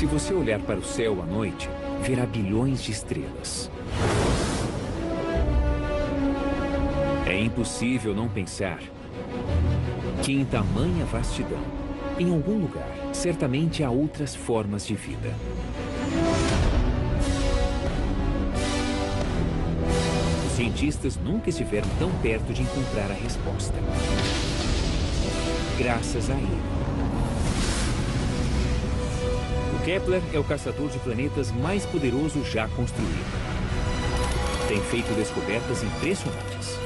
Se você olhar para o céu à noite, verá bilhões de estrelas. É impossível não pensar que em tamanha vastidão, em algum lugar, certamente há outras formas de vida. Os cientistas nunca estiveram tão perto de encontrar a resposta. Graças a ele. O Kepler é o caçador de planetas mais poderoso já construído. Tem feito descobertas impressionantes.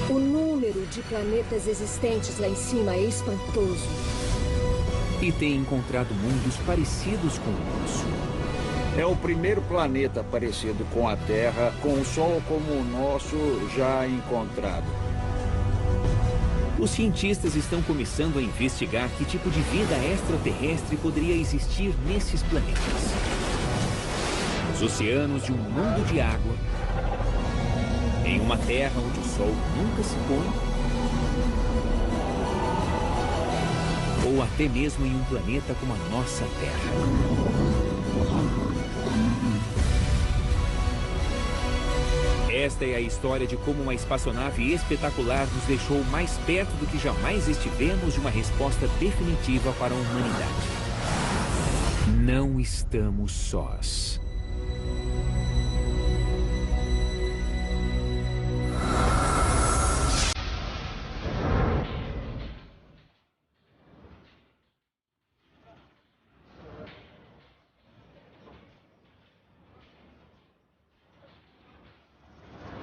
O número de planetas existentes lá em cima é espantoso. E tem encontrado mundos parecidos com o nosso. É o primeiro planeta parecido com a Terra, com o Sol como o nosso já encontrado. Os cientistas estão começando a investigar que tipo de vida extraterrestre poderia existir nesses planetas. Nos oceanos de um mundo de água, em uma terra onde o sol nunca se põe, ou até mesmo em um planeta como a nossa Terra. Esta é a história de como uma espaçonave espetacular nos deixou mais perto do que jamais estivemos de uma resposta definitiva para a humanidade. Não estamos sós.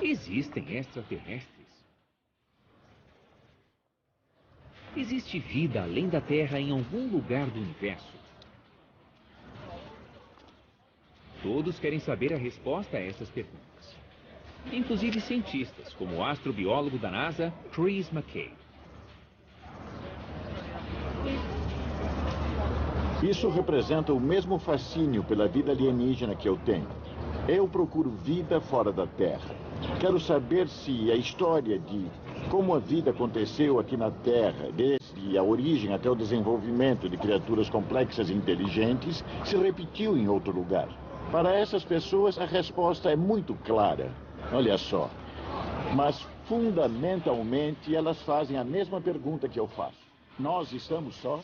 Existem extraterrestres? Existe vida além da Terra em algum lugar do universo? Todos querem saber a resposta a essas perguntas. Inclusive cientistas, como o astrobiólogo da NASA, Chris McKay. Isso representa o mesmo fascínio pela vida alienígena que eu tenho. Eu procuro vida fora da Terra. Quero saber se a história de como a vida aconteceu aqui na Terra, desde a origem até o desenvolvimento de criaturas complexas e inteligentes, se repetiu em outro lugar. Para essas pessoas, a resposta é muito clara. Olha só. Mas, fundamentalmente, elas fazem a mesma pergunta que eu faço. Nós estamos sós?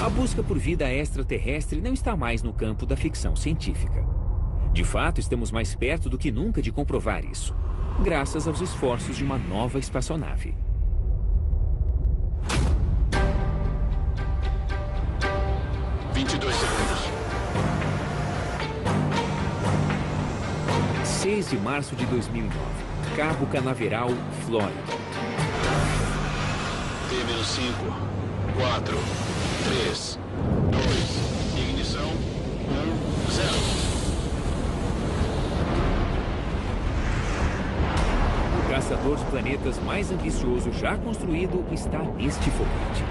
A busca por vida extraterrestre não está mais no campo da ficção científica. De fato, estamos mais perto do que nunca de comprovar isso, graças aos esforços de uma nova espaçonave. segundos. 6 de março de 2009, Cabo Canaveral, Flórida. T-5, 4, 3, 2, ignição, 1, 0. O caçador de planetas mais ambicioso já construído está neste foguete.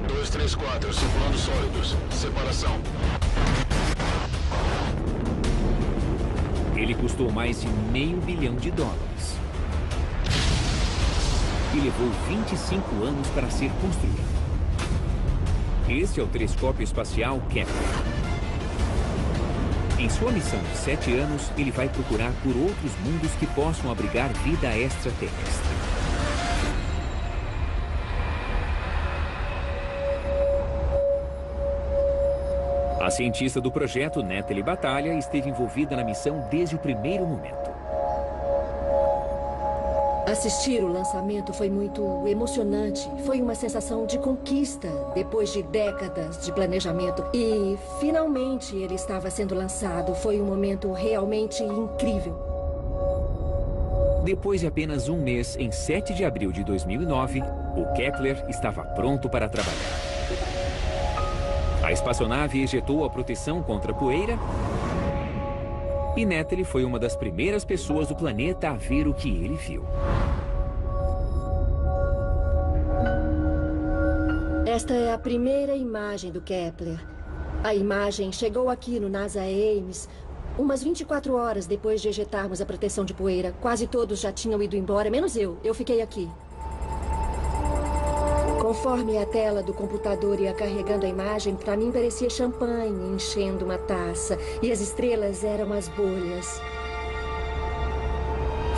2, 3, 4, circulando sólidos. Separação. Ele custou mais de $500 milhão. E levou 25 anos para ser construído. Este é o telescópio espacial Kepler. Em sua missão de 7 anos, ele vai procurar por outros mundos que possam abrigar vida extraterrestre. A cientista do projeto, Natalie Batalha, esteve envolvida na missão desde o primeiro momento. Assistir o lançamento foi muito emocionante. Foi uma sensação de conquista, depois de décadas de planejamento. E, finalmente, ele estava sendo lançado. Foi um momento realmente incrível. Depois de apenas um mês, em 7 de abril de 2009, o Kepler estava pronto para trabalhar. A espaçonave ejetou a proteção contra poeira e Natalie foi uma das primeiras pessoas do planeta a ver o que ele viu. Esta é a primeira imagem do Kepler. A imagem chegou aqui no NASA Ames Umas 24 horas depois de ejetarmos a proteção de poeira. Quase todos já tinham ido embora, menos eu. Eu fiquei aqui. Conforme a tela do computador ia carregando a imagem, para mim parecia champanhe enchendo uma taça. E as estrelas eram as bolhas.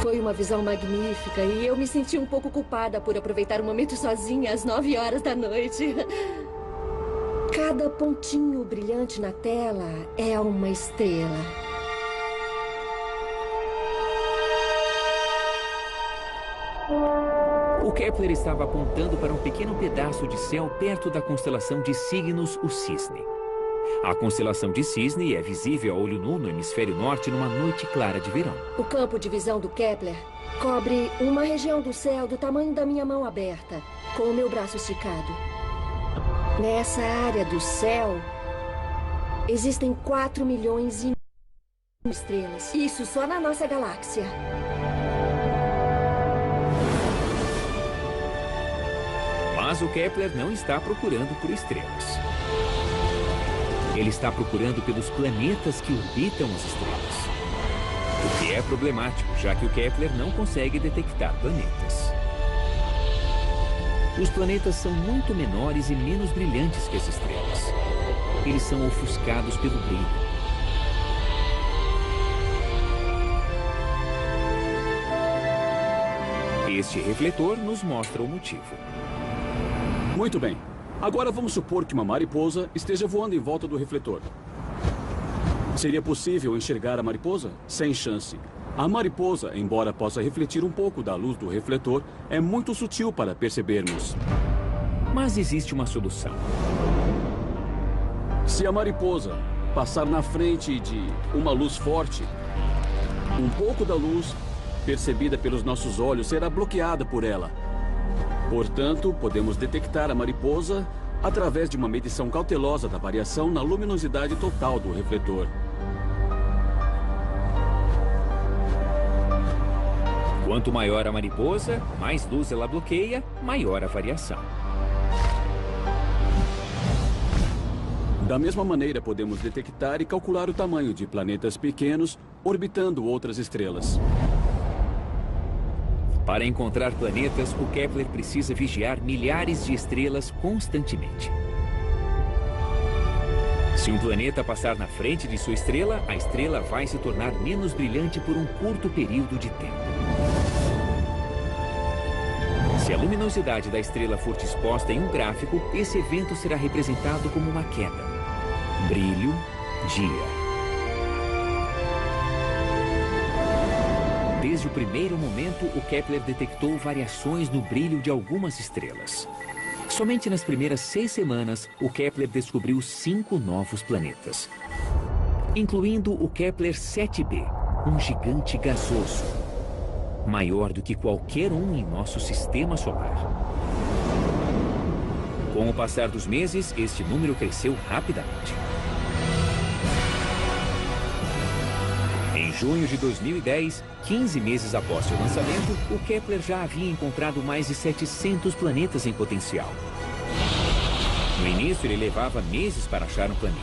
Foi uma visão magnífica e eu me senti um pouco culpada por aproveitar o momento sozinha às 9 horas da noite. Cada pontinho brilhante na tela é uma estrela. O Kepler estava apontando para um pequeno pedaço de céu perto da constelação de Cygnus, o Cisne. A constelação de Cisne é visível a olho nu no hemisfério norte numa noite clara de verão. O campo de visão do Kepler cobre uma região do céu do tamanho da minha mão aberta, com o meu braço esticado. Nessa área do céu, existem 4 milhões e de estrelas. Isso só na nossa galáxia. Mas o Kepler não está procurando por estrelas. Ele está procurando pelos planetas que orbitam as estrelas. O que é problemático, já que o Kepler não consegue detectar planetas. Os planetas são muito menores e menos brilhantes que as estrelas. Eles são ofuscados pelo brilho. Este refletor nos mostra o motivo. Muito bem. Agora vamos supor que uma mariposa esteja voando em volta do refletor. Seria possível enxergar a mariposa? Sem chance. A mariposa, embora possa refletir um pouco da luz do refletor, é muito sutil para percebermos. Mas existe uma solução. Se a mariposa passar na frente de uma luz forte, um pouco da luz percebida pelos nossos olhos será bloqueada por ela. Portanto, podemos detectar a mariposa através de uma medição cautelosa da variação na luminosidade total do refletor. Quanto maior a mariposa, mais luz ela bloqueia, maior a variação. Da mesma maneira, podemos detectar e calcular o tamanho de planetas pequenos orbitando outras estrelas. Para encontrar planetas, o Kepler precisa vigiar milhares de estrelas constantemente. Se um planeta passar na frente de sua estrela, a estrela vai se tornar menos brilhante por um curto período de tempo. Se a luminosidade da estrela for disposta em um gráfico, esse evento será representado como uma queda. Brilho, dia. Desde o primeiro momento, o Kepler detectou variações no brilho de algumas estrelas. Somente nas primeiras 6 semanas, o Kepler descobriu 5 novos planetas, incluindo o Kepler 7b, um gigante gasoso, maior do que qualquer um em nosso sistema solar. Com o passar dos meses, este número cresceu rapidamente. Em junho de 2010, 15 meses após seu lançamento, o Kepler já havia encontrado mais de 700 planetas em potencial. No início, ele levava meses para achar um planeta.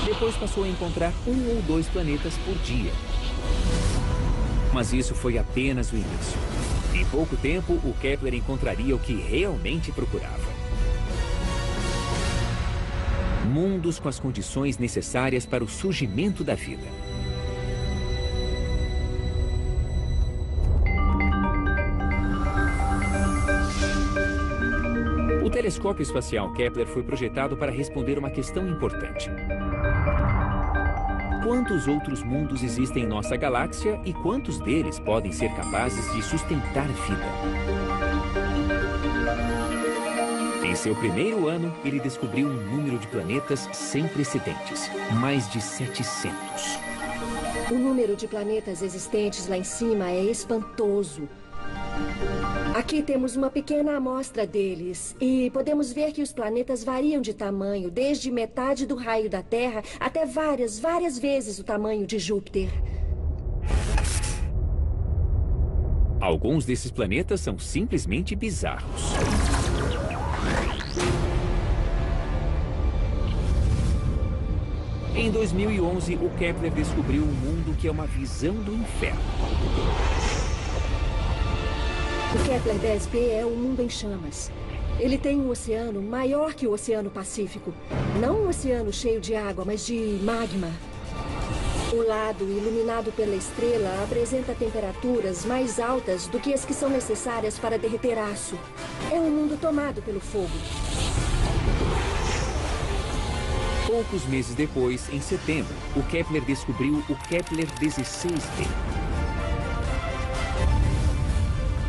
Depois passou a encontrar 1 ou 2 planetas por dia. Mas isso foi apenas o início. Em pouco tempo, o Kepler encontraria o que realmente procurava. Mundos com as condições necessárias para o surgimento da vida. O telescópio espacial Kepler foi projetado para responder uma questão importante. Quantos outros mundos existem em nossa galáxia e quantos deles podem ser capazes de sustentar vida? Em seu primeiro ano, ele descobriu um número de planetas sem precedentes, mais de 700. O número de planetas existentes lá em cima é espantoso. Aqui temos uma pequena amostra deles e podemos ver que os planetas variam de tamanho, desde metade do raio da Terra até várias vezes o tamanho de Júpiter. Alguns desses planetas são simplesmente bizarros. Em 2011, o Kepler descobriu um mundo que é uma visão do inferno. O Kepler 10b é um mundo em chamas. Ele tem um oceano maior que o Oceano Pacífico. Não um oceano cheio de água, mas de magma. O lado iluminado pela estrela apresenta temperaturas mais altas do que as que são necessárias para derreter aço. É um mundo tomado pelo fogo. Poucos meses depois, em setembro, o Kepler descobriu o Kepler 16b.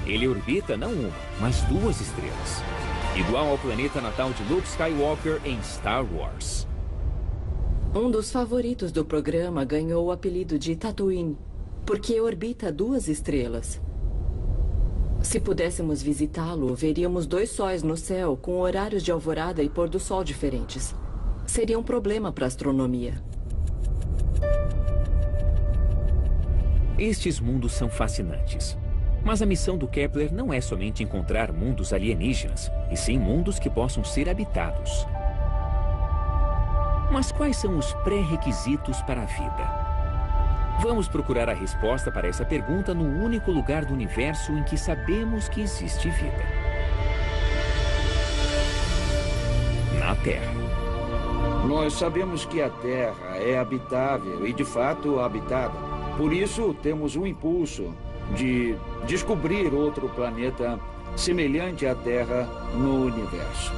Ele orbita não uma, mas 2 estrelas. Igual ao planeta natal de Luke Skywalker em Star Wars. Um dos favoritos do programa ganhou o apelido de Tatooine, porque orbita 2 estrelas. Se pudéssemos visitá-lo, veríamos 2 sóis no céu com horários de alvorada e pôr do sol diferentes. Seria um problema para a astronomia. Estes mundos são fascinantes. Mas a missão do Kepler não é somente encontrar mundos alienígenas, e sim mundos que possam ser habitados. Mas quais são os pré-requisitos para a vida? Vamos procurar a resposta para essa pergunta no único lugar do universo em que sabemos que existe vida. Na Terra. Nós sabemos que a Terra é habitável e, de fato, habitada. Por isso, temos um impulso de descobrir outro planeta semelhante à Terra no universo.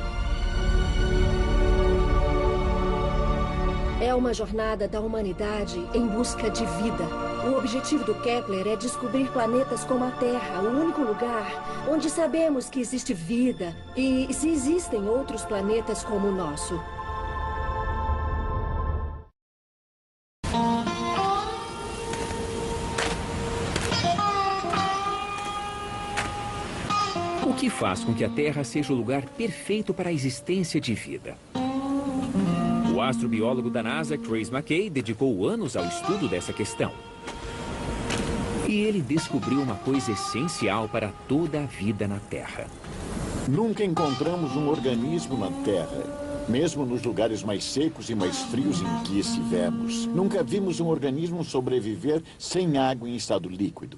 É uma jornada da humanidade em busca de vida. O objetivo do Kepler é descobrir planetas como a Terra, o único lugar onde sabemos que existe vida e se existem outros planetas como o nosso. O que faz com que a Terra seja o lugar perfeito para a existência de vida? O astrobiólogo da NASA, Chris McKay, dedicou anos ao estudo dessa questão. E ele descobriu uma coisa essencial para toda a vida na Terra. Nunca encontramos um organismo na Terra, mesmo nos lugares mais secos e mais frios em que estivemos. Nunca vimos um organismo sobreviver sem água em estado líquido.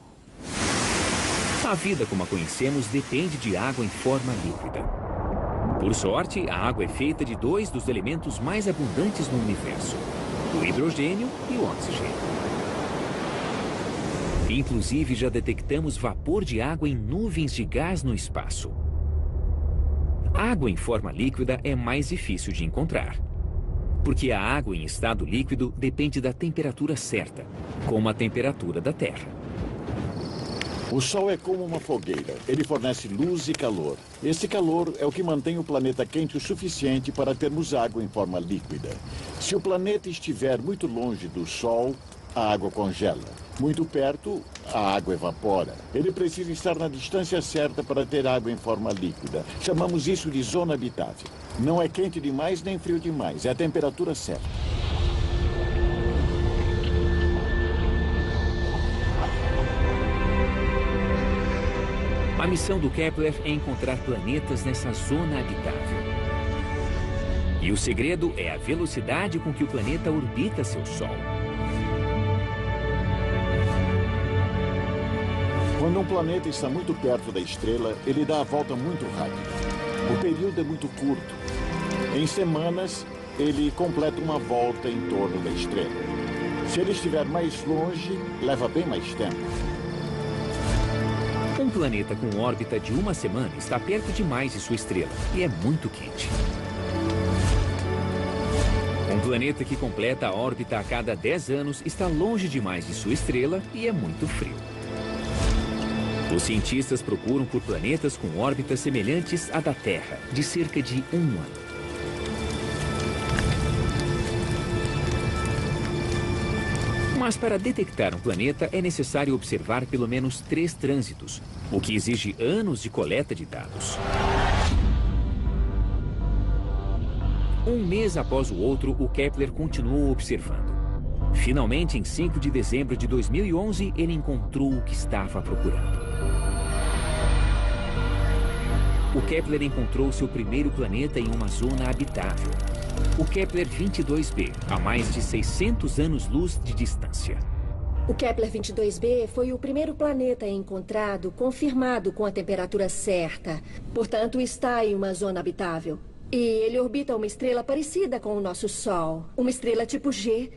A vida como a conhecemos depende de água em forma líquida. Por sorte, a água é feita de 2 dos elementos mais abundantes no universo: o hidrogênio e o oxigênio. Inclusive, já detectamos vapor de água em nuvens de gás no espaço. Água em forma líquida é mais difícil de encontrar, porque a água em estado líquido depende da temperatura certa, como a temperatura da Terra. O Sol é como uma fogueira. Ele fornece luz e calor. Esse calor é o que mantém o planeta quente o suficiente para termos água em forma líquida. Se o planeta estiver muito longe do Sol, a água congela. Muito perto, a água evapora. Ele precisa estar na distância certa para ter água em forma líquida. Chamamos isso de zona habitável. Não é quente demais nem frio demais. É a temperatura certa. A missão do Kepler é encontrar planetas nessa zona habitável. E o segredo é a velocidade com que o planeta orbita seu Sol. Quando um planeta está muito perto da estrela, ele dá a volta muito rápido. O período é muito curto. Em semanas, ele completa uma volta em torno da estrela. Se ele estiver mais longe, leva bem mais tempo. Um planeta com órbita de 1 semana está perto demais de sua estrela e é muito quente. Um planeta que completa a órbita a cada 10 anos está longe demais de sua estrela e é muito frio. Os cientistas procuram por planetas com órbitas semelhantes à da Terra, de cerca de 1 ano. Mas para detectar um planeta é necessário observar pelo menos 3 trânsitos, o que exige anos de coleta de dados. Um mês após o outro, o Kepler continuou observando. Finalmente, em 5 de dezembro de 2011, ele encontrou o que estava procurando. O Kepler encontrou seu primeiro planeta em uma zona habitável. O Kepler 22b, a mais de 600 anos-luz de distância. O Kepler 22b foi o primeiro planeta encontrado confirmado com a temperatura certa. Portanto, está em uma zona habitável. E ele orbita uma estrela parecida com o nosso Sol. Uma estrela tipo G.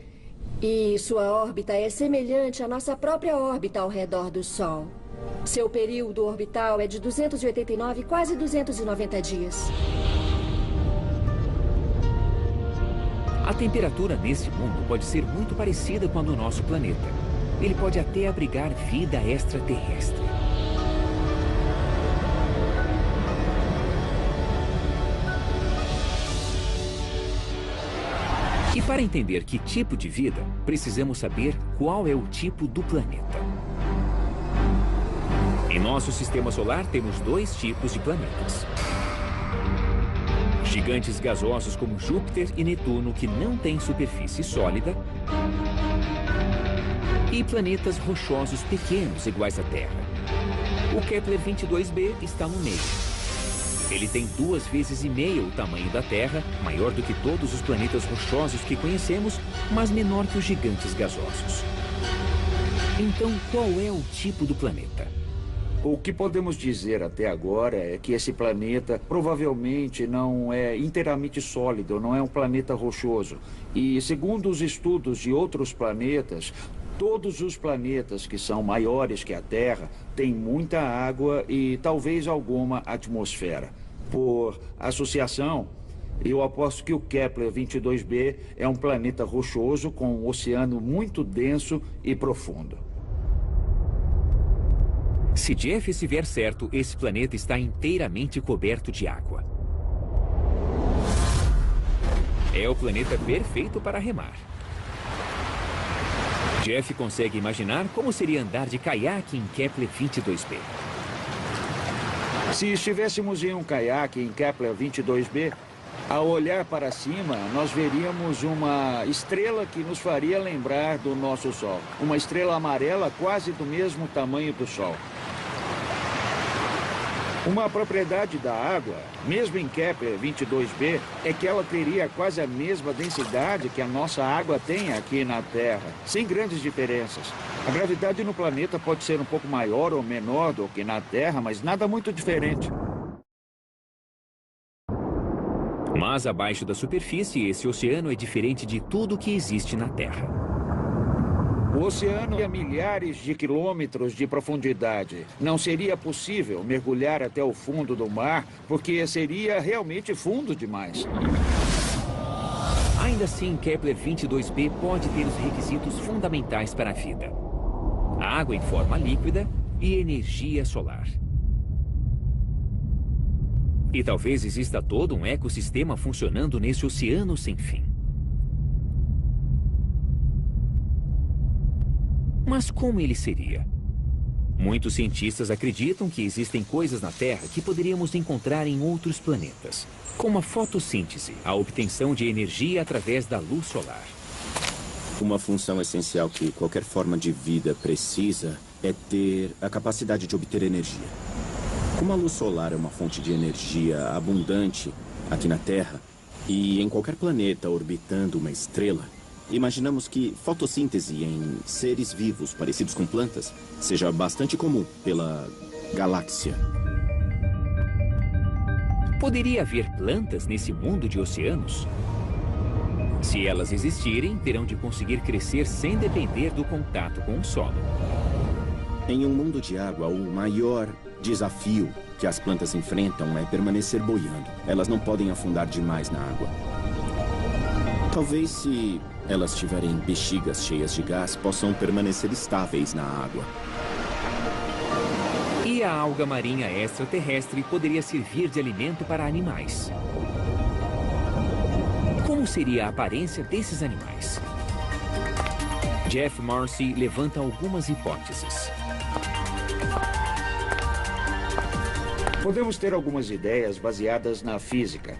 E sua órbita é semelhante à nossa própria órbita ao redor do Sol. Seu período orbital é de 289, quase 290 dias. A temperatura nesse mundo pode ser muito parecida com a do nosso planeta. Ele pode até abrigar vida extraterrestre. E para entender que tipo de vida, precisamos saber qual é o tipo do planeta. Em nosso sistema solar, temos dois tipos de planetas. Gigantes gasosos como Júpiter e Netuno, que não têm superfície sólida. E planetas rochosos pequenos iguais à Terra. O Kepler 22b está no meio. Ele tem 2,5 vezes o tamanho da Terra, maior do que todos os planetas rochosos que conhecemos, mas menor que os gigantes gasosos. Então, qual é o tipo do planeta? O que podemos dizer até agora é que esse planeta provavelmente não é inteiramente sólido, não é um planeta rochoso. E segundo os estudos de outros planetas, todos os planetas que são maiores que a Terra têm muita água e talvez alguma atmosfera. Por associação, eu aposto que o Kepler 22b é um planeta rochoso com um oceano muito denso e profundo. Se Jeff estiver certo, esse planeta está inteiramente coberto de água. É o planeta perfeito para remar. Jeff consegue imaginar como seria andar de caiaque em Kepler 22b. Se estivéssemos em um caiaque em Kepler 22b, ao olhar para cima, nós veríamos uma estrela que nos faria lembrar do nosso Sol. Uma estrela amarela quase do mesmo tamanho do Sol. Uma propriedade da água, mesmo em Kepler 22b, é que ela teria quase a mesma densidade que a nossa água tem aqui na Terra, sem grandes diferenças. A gravidade no planeta pode ser um pouco maior ou menor do que na Terra, mas nada muito diferente. Mas abaixo da superfície, esse oceano é diferente de tudo que existe na Terra. O oceano é a milhares de quilômetros de profundidade. Não seria possível mergulhar até o fundo do mar, porque seria realmente fundo demais. Ainda assim, Kepler 22b pode ter os requisitos fundamentais para a vida: água em forma líquida e energia solar. E talvez exista todo um ecossistema funcionando nesse oceano sem fim. Mas como ele seria? Muitos cientistas acreditam que existem coisas na Terra que poderíamos encontrar em outros planetas, como a fotossíntese, a obtenção de energia através da luz solar. Uma função essencial que qualquer forma de vida precisa é ter a capacidade de obter energia. Como a luz solar é uma fonte de energia abundante aqui na Terra e em qualquer planeta orbitando uma estrela, imaginamos que fotossíntese em seres vivos parecidos com plantas seja bastante comum pela galáxia. Poderia haver plantas nesse mundo de oceanos? Se elas existirem, terão de conseguir crescer sem depender do contato com o solo. Em um mundo de água, o maior desafio que as plantas enfrentam é permanecer boiando. Elas não podem afundar demais na água. Talvez se elas tiverem bexigas cheias de gás, possam permanecer estáveis na água. E a alga marinha extraterrestre poderia servir de alimento para animais. Como seria a aparência desses animais? Jeff Marcy levanta algumas hipóteses. Podemos ter algumas ideias baseadas na física.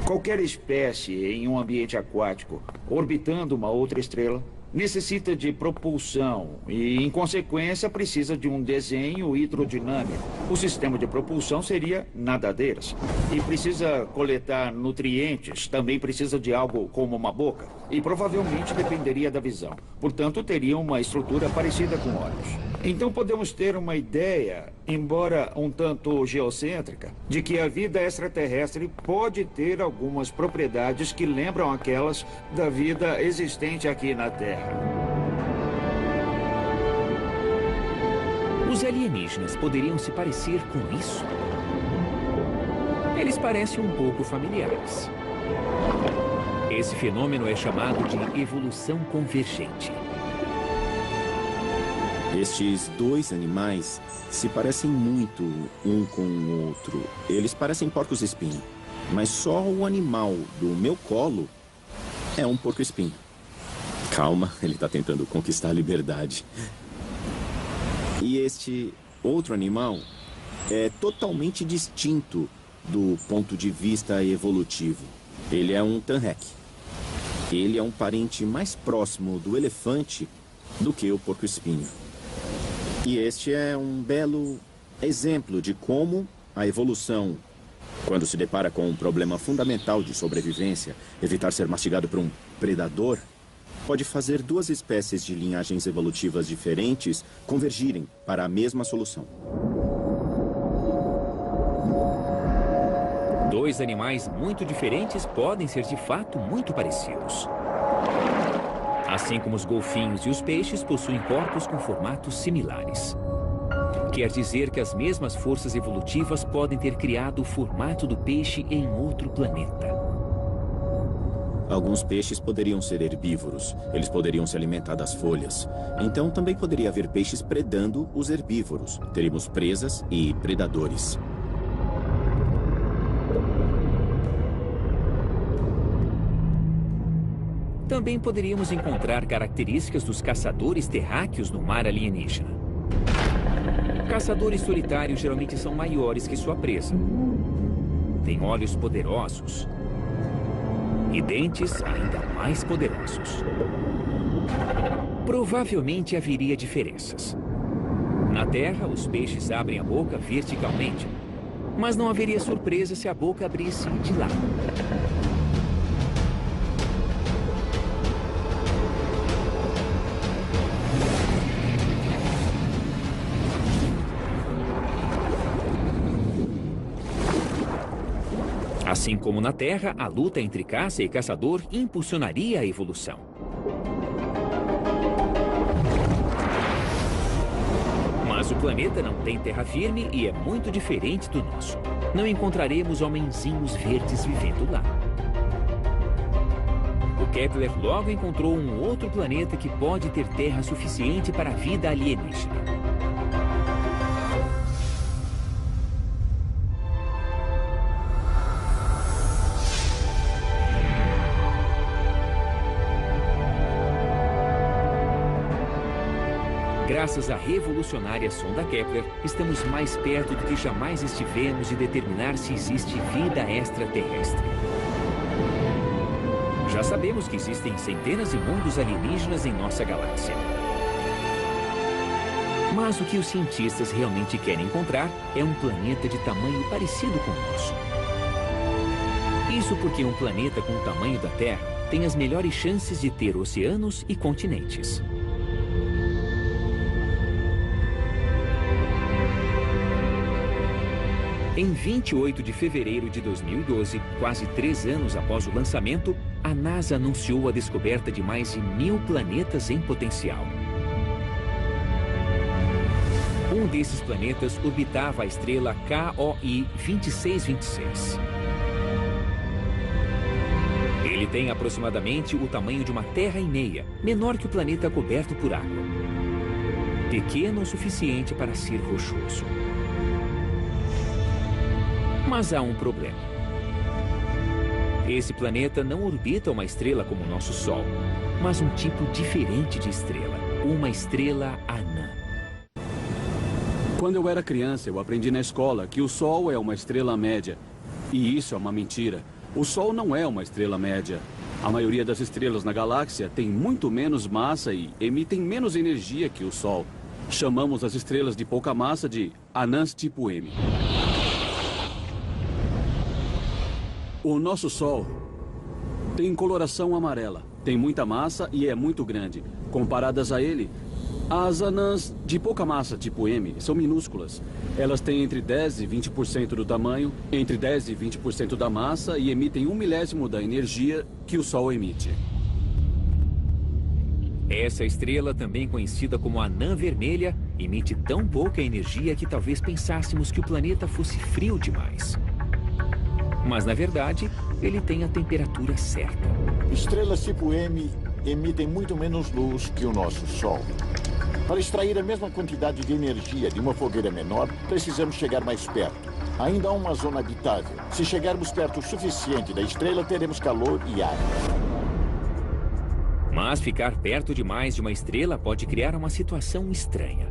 Qualquer espécie em um ambiente aquático, orbitando uma outra estrela, necessita de propulsão e, em consequência, precisa de um desenho hidrodinâmico. O sistema de propulsão seria nadadeiras. E precisa coletar nutrientes, também precisa de algo como uma boca. E provavelmente dependeria da visão. Portanto, teria uma estrutura parecida com olhos. Então podemos ter uma ideia, embora um tanto geocêntrica, de que a vida extraterrestre pode ter algumas propriedades que lembram aquelas da vida existente aqui na Terra. Os alienígenas poderiam se parecer com isso? Eles parecem um pouco familiares. Esse fenômeno é chamado de evolução convergente. Estes dois animais se parecem muito um com o outro. Eles parecem porcos-espinho, mas só o animal do meu colo é um porco-espinho. Calma, ele está tentando conquistar a liberdade. E este outro animal é totalmente distinto do ponto de vista evolutivo. Ele é um tanrec. Ele é um parente mais próximo do elefante do que o porco-espinho. E este é um belo exemplo de como a evolução, quando se depara com um problema fundamental de sobrevivência, evitar ser mastigado por um predador, pode fazer duas espécies de linhagens evolutivas diferentes convergirem para a mesma solução. Dois animais muito diferentes podem ser de fato muito parecidos. Assim como os golfinhos e os peixes possuem corpos com formatos similares. Quer dizer que as mesmas forças evolutivas podem ter criado o formato do peixe em outro planeta. Alguns peixes poderiam ser herbívoros. Eles poderiam se alimentar das folhas. Então também poderia haver peixes predando os herbívoros. Teríamos presas e predadores. Também poderíamos encontrar características dos caçadores terráqueos no mar alienígena. Caçadores solitários geralmente são maiores que sua presa. Têm olhos poderosos e dentes ainda mais poderosos. Provavelmente haveria diferenças. Na Terra, os peixes abrem a boca verticalmente, mas não haveria surpresa se a boca abrisse de lado. Assim como na Terra, a luta entre caça e caçador impulsionaria a evolução. Mas o planeta não tem terra firme e é muito diferente do nosso. Não encontraremos homenzinhos verdes vivendo lá. O Kepler logo encontrou um outro planeta que pode ter terra suficiente para a vida alienígena. Graças à revolucionária sonda Kepler, estamos mais perto do que jamais estivemos de determinar se existe vida extraterrestre. Já sabemos que existem centenas de mundos alienígenas em nossa galáxia. Mas o que os cientistas realmente querem encontrar é um planeta de tamanho parecido com o nosso. Isso porque um planeta com o tamanho da Terra tem as melhores chances de ter oceanos e continentes. Em 28 de fevereiro de 2012, quase 3 anos após o lançamento, a NASA anunciou a descoberta de mais de 1000 planetas em potencial. Um desses planetas orbitava a estrela KOI 2626. Ele tem aproximadamente o tamanho de uma terra e meia, menor que o planeta coberto por água. Pequeno o suficiente para ser rochoso. Mas há um problema. Esse planeta não orbita uma estrela como o nosso Sol, mas um tipo diferente de estrela, uma estrela anã. Quando eu era criança, eu aprendi na escola que o Sol é uma estrela média. E isso é uma mentira. O Sol não é uma estrela média. A maioria das estrelas na galáxia tem muito menos massa e emitem menos energia que o Sol. Chamamos as estrelas de pouca massa de anãs tipo M. O nosso Sol tem coloração amarela, tem muita massa e é muito grande. Comparadas a ele, as anãs de pouca massa, tipo M, são minúsculas. Elas têm entre 10% e 20% do tamanho, entre 10% e 20% da massa e emitem 1/1000 da energia que o Sol emite. Essa estrela, também conhecida como anã vermelha, emite tão pouca energia que talvez pensássemos que o planeta fosse frio demais. Mas, na verdade, ele tem a temperatura certa. Estrelas tipo M emitem muito menos luz que o nosso Sol. Para extrair a mesma quantidade de energia de uma fogueira menor, precisamos chegar mais perto. Ainda há uma zona habitável. Se chegarmos perto o suficiente da estrela, teremos calor e ar. Mas ficar perto demais de uma estrela pode criar uma situação estranha.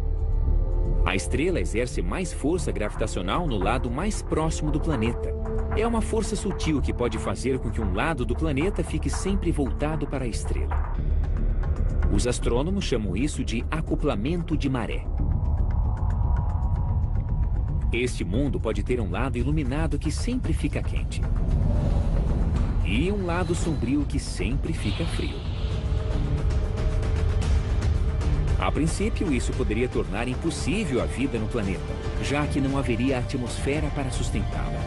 A estrela exerce mais força gravitacional no lado mais próximo do planeta. É uma força sutil que pode fazer com que um lado do planeta fique sempre voltado para a estrela. Os astrônomos chamam isso de acoplamento de maré. Este mundo pode ter um lado iluminado que sempre fica quente. E um lado sombrio que sempre fica frio. A princípio, isso poderia tornar impossível a vida no planeta, já que não haveria atmosfera para sustentá-la.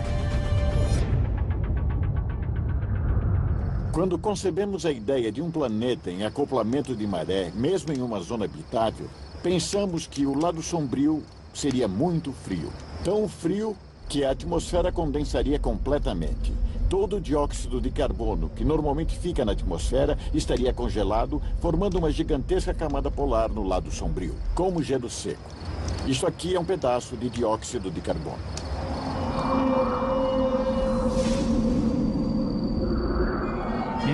Quando concebemos a ideia de um planeta em acoplamento de maré, mesmo em uma zona habitável, pensamos que o lado sombrio seria muito frio. Tão frio que a atmosfera condensaria completamente. Todo o dióxido de carbono que normalmente fica na atmosfera estaria congelado, formando uma gigantesca camada polar no lado sombrio, como gelo seco. Isso aqui é um pedaço de dióxido de carbono.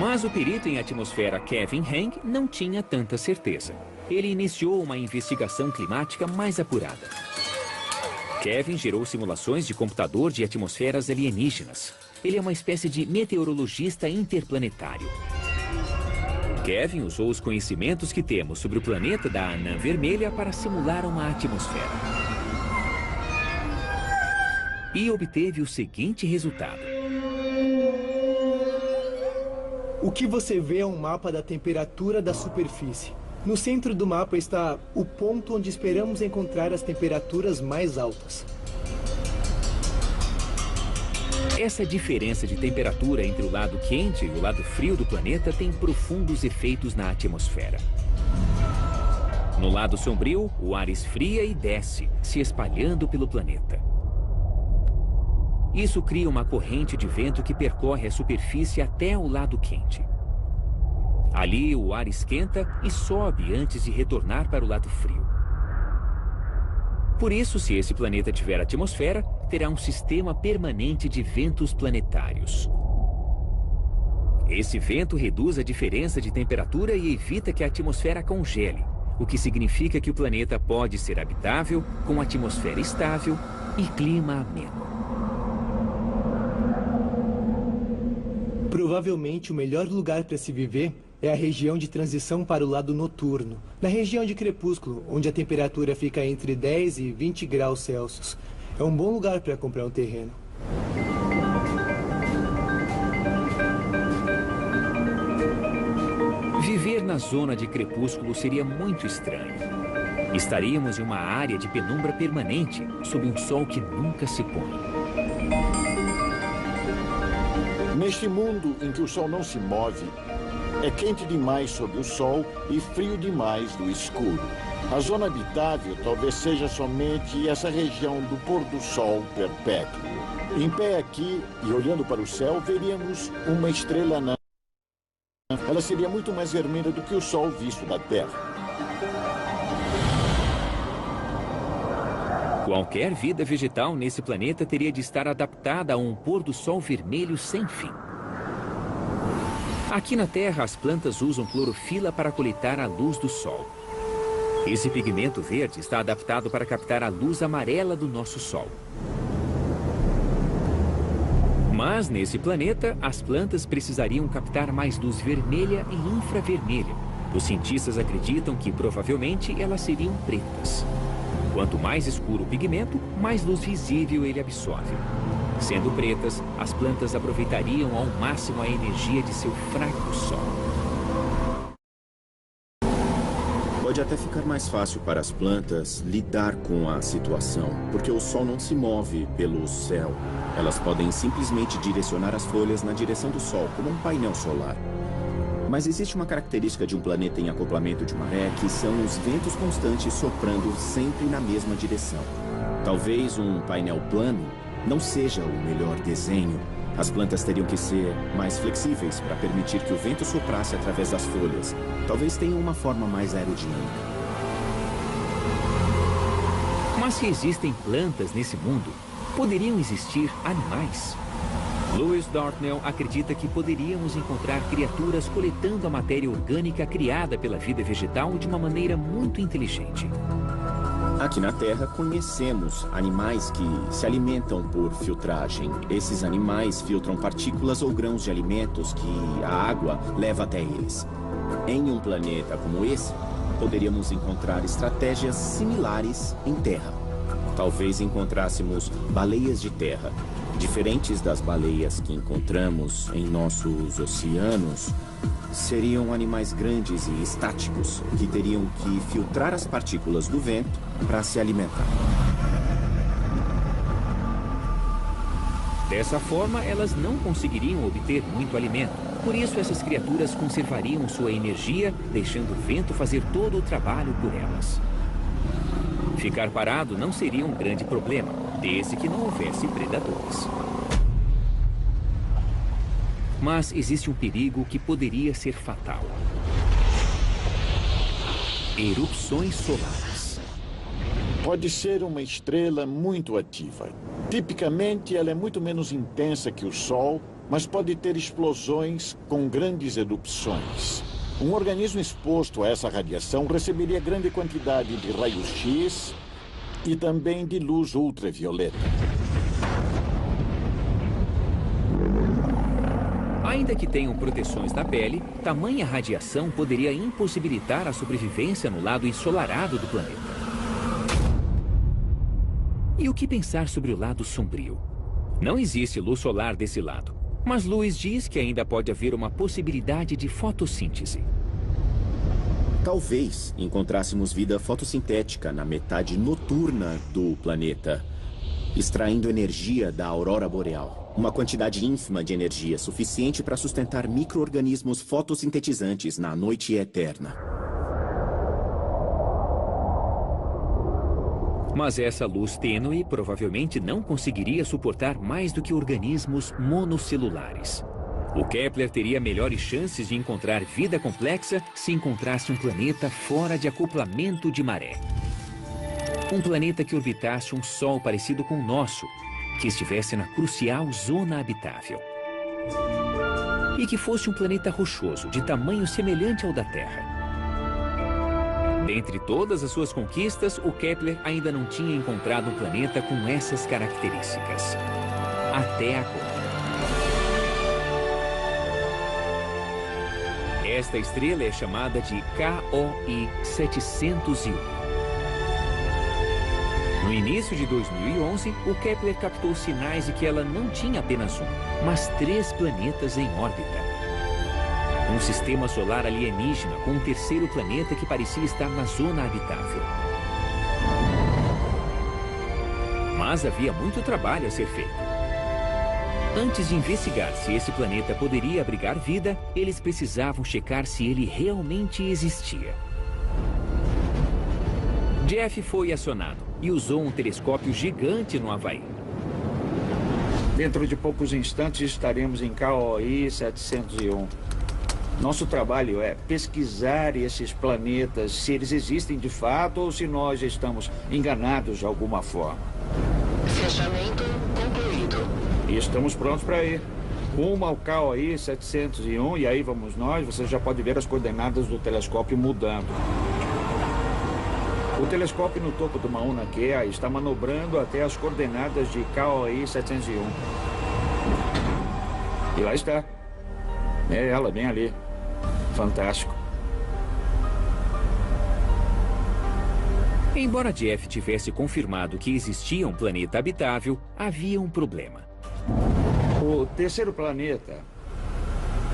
Mas o perito em atmosfera Kevin Hang não tinha tanta certeza. Ele iniciou uma investigação climática mais apurada. Kevin gerou simulações de computador de atmosferas alienígenas. Ele é uma espécie de meteorologista interplanetário. Kevin usou os conhecimentos que temos sobre o planeta da anã vermelha para simular uma atmosfera. E obteve o seguinte resultado. O que você vê é um mapa da temperatura da superfície. No centro do mapa está o ponto onde esperamos encontrar as temperaturas mais altas. Essa diferença de temperatura entre o lado quente e o lado frio do planeta tem profundos efeitos na atmosfera. No lado sombrio, o ar esfria e desce, se espalhando pelo planeta. Isso cria uma corrente de vento que percorre a superfície até o lado quente. Ali, o ar esquenta e sobe antes de retornar para o lado frio. Por isso, se esse planeta tiver atmosfera, terá um sistema permanente de ventos planetários. Esse vento reduz a diferença de temperatura e evita que a atmosfera congele, o que significa que o planeta pode ser habitável, com atmosfera estável e clima ameno. Provavelmente o melhor lugar para se viver é a região de transição para o lado noturno, na região de crepúsculo, onde a temperatura fica entre 10 e 20 graus Celsius. É um bom lugar para comprar um terreno. Viver na zona de crepúsculo seria muito estranho. Estaríamos em uma área de penumbra permanente, sob um sol que nunca se põe. Neste mundo em que o sol não se move, é quente demais sob o sol e frio demais no escuro. A zona habitável talvez seja somente essa região do pôr do sol perpétuo. Em pé aqui e olhando para o céu, veríamos uma estrela anã. Ela seria muito mais vermelha do que o sol visto da Terra. Qualquer vida vegetal nesse planeta teria de estar adaptada a um pôr do sol vermelho sem fim. Aqui na Terra, as plantas usam clorofila para coletar a luz do sol. Esse pigmento verde está adaptado para captar a luz amarela do nosso sol. Mas, nesse planeta, as plantas precisariam captar mais luz vermelha e infravermelha. Os cientistas acreditam que, provavelmente, elas seriam pretas. Quanto mais escuro o pigmento, mais luz visível ele absorve. Sendo pretas, as plantas aproveitariam ao máximo a energia de seu fraco sol. Pode até ficar mais fácil para as plantas lidar com a situação, porque o sol não se move pelo céu. Elas podem simplesmente direcionar as folhas na direção do sol, como um painel solar. Mas existe uma característica de um planeta em acoplamento de maré, que são os ventos constantes soprando sempre na mesma direção. Talvez um painel plano não seja o melhor desenho. As plantas teriam que ser mais flexíveis para permitir que o vento soprasse através das folhas. Talvez tenham uma forma mais aerodinâmica. Mas se existem plantas nesse mundo, poderiam existir animais? Lewis Dartnell acredita que poderíamos encontrar criaturas coletando a matéria orgânica criada pela vida vegetal de uma maneira muito inteligente. Aqui na Terra, conhecemos animais que se alimentam por filtragem. Esses animais filtram partículas ou grãos de alimentos que a água leva até eles. Em um planeta como esse, poderíamos encontrar estratégias similares em Terra. Talvez encontrássemos baleias de terra, diferentes das baleias que encontramos em nossos oceanos. Seriam animais grandes e estáticos que teriam que filtrar as partículas do vento para se alimentar. Dessa forma, elas não conseguiriam obter muito alimento. Por isso, essas criaturas conservariam sua energia, deixando o vento fazer todo o trabalho por elas. Ficar parado não seria um grande problema, desde que não houvesse predadores. Mas existe um perigo que poderia ser fatal. Erupções solares. Pode ser uma estrela muito ativa. Tipicamente, ela é muito menos intensa que o Sol, mas pode ter explosões com grandes erupções. Um organismo exposto a essa radiação receberia grande quantidade de raios-X e também de luz ultravioleta. Ainda que tenham proteções na pele, tamanha radiação poderia impossibilitar a sobrevivência no lado ensolarado do planeta. E o que pensar sobre o lado sombrio? Não existe luz solar desse lado, mas Lewis diz que ainda pode haver uma possibilidade de fotossíntese. Talvez encontrássemos vida fotossintética na metade noturna do planeta, extraindo energia da aurora boreal. Uma quantidade ínfima de energia suficiente para sustentar micro-organismos fotossintetizantes na noite eterna. Mas essa luz tênue provavelmente não conseguiria suportar mais do que organismos monocelulares. O Kepler teria melhores chances de encontrar vida complexa se encontrasse um planeta fora de acoplamento de maré. Um planeta que orbitasse um Sol parecido com o nosso, que estivesse na crucial zona habitável. E que fosse um planeta rochoso, de tamanho semelhante ao da Terra. Dentre todas as suas conquistas, o Kepler ainda não tinha encontrado um planeta com essas características. Até agora. Esta estrela é chamada de KOI 701. No início de 2011, o Kepler captou sinais de que ela não tinha apenas um, mas 3 planetas em órbita. Um sistema solar alienígena com um terceiro planeta que parecia estar na zona habitável. Mas havia muito trabalho a ser feito. Antes de investigar se esse planeta poderia abrigar vida, eles precisavam checar se ele realmente existia. Jeff foi acionado e usou um telescópio gigante no Havaí. Dentro de poucos instantes estaremos em KOI 701. Nosso trabalho é pesquisar esses planetas, se eles existem de fato ou se nós estamos enganados de alguma forma. Fechamento concluído. E estamos prontos para ir. Rumo ao KOI 701 e aí vamos nós. Você já pode ver as coordenadas do telescópio mudando. O telescópio no topo do Mauna Kea está manobrando até as coordenadas de KOI 701. E lá está. É ela, bem ali. Fantástico. Embora Jeff tivesse confirmado que existia um planeta habitável, havia um problema. O terceiro planeta.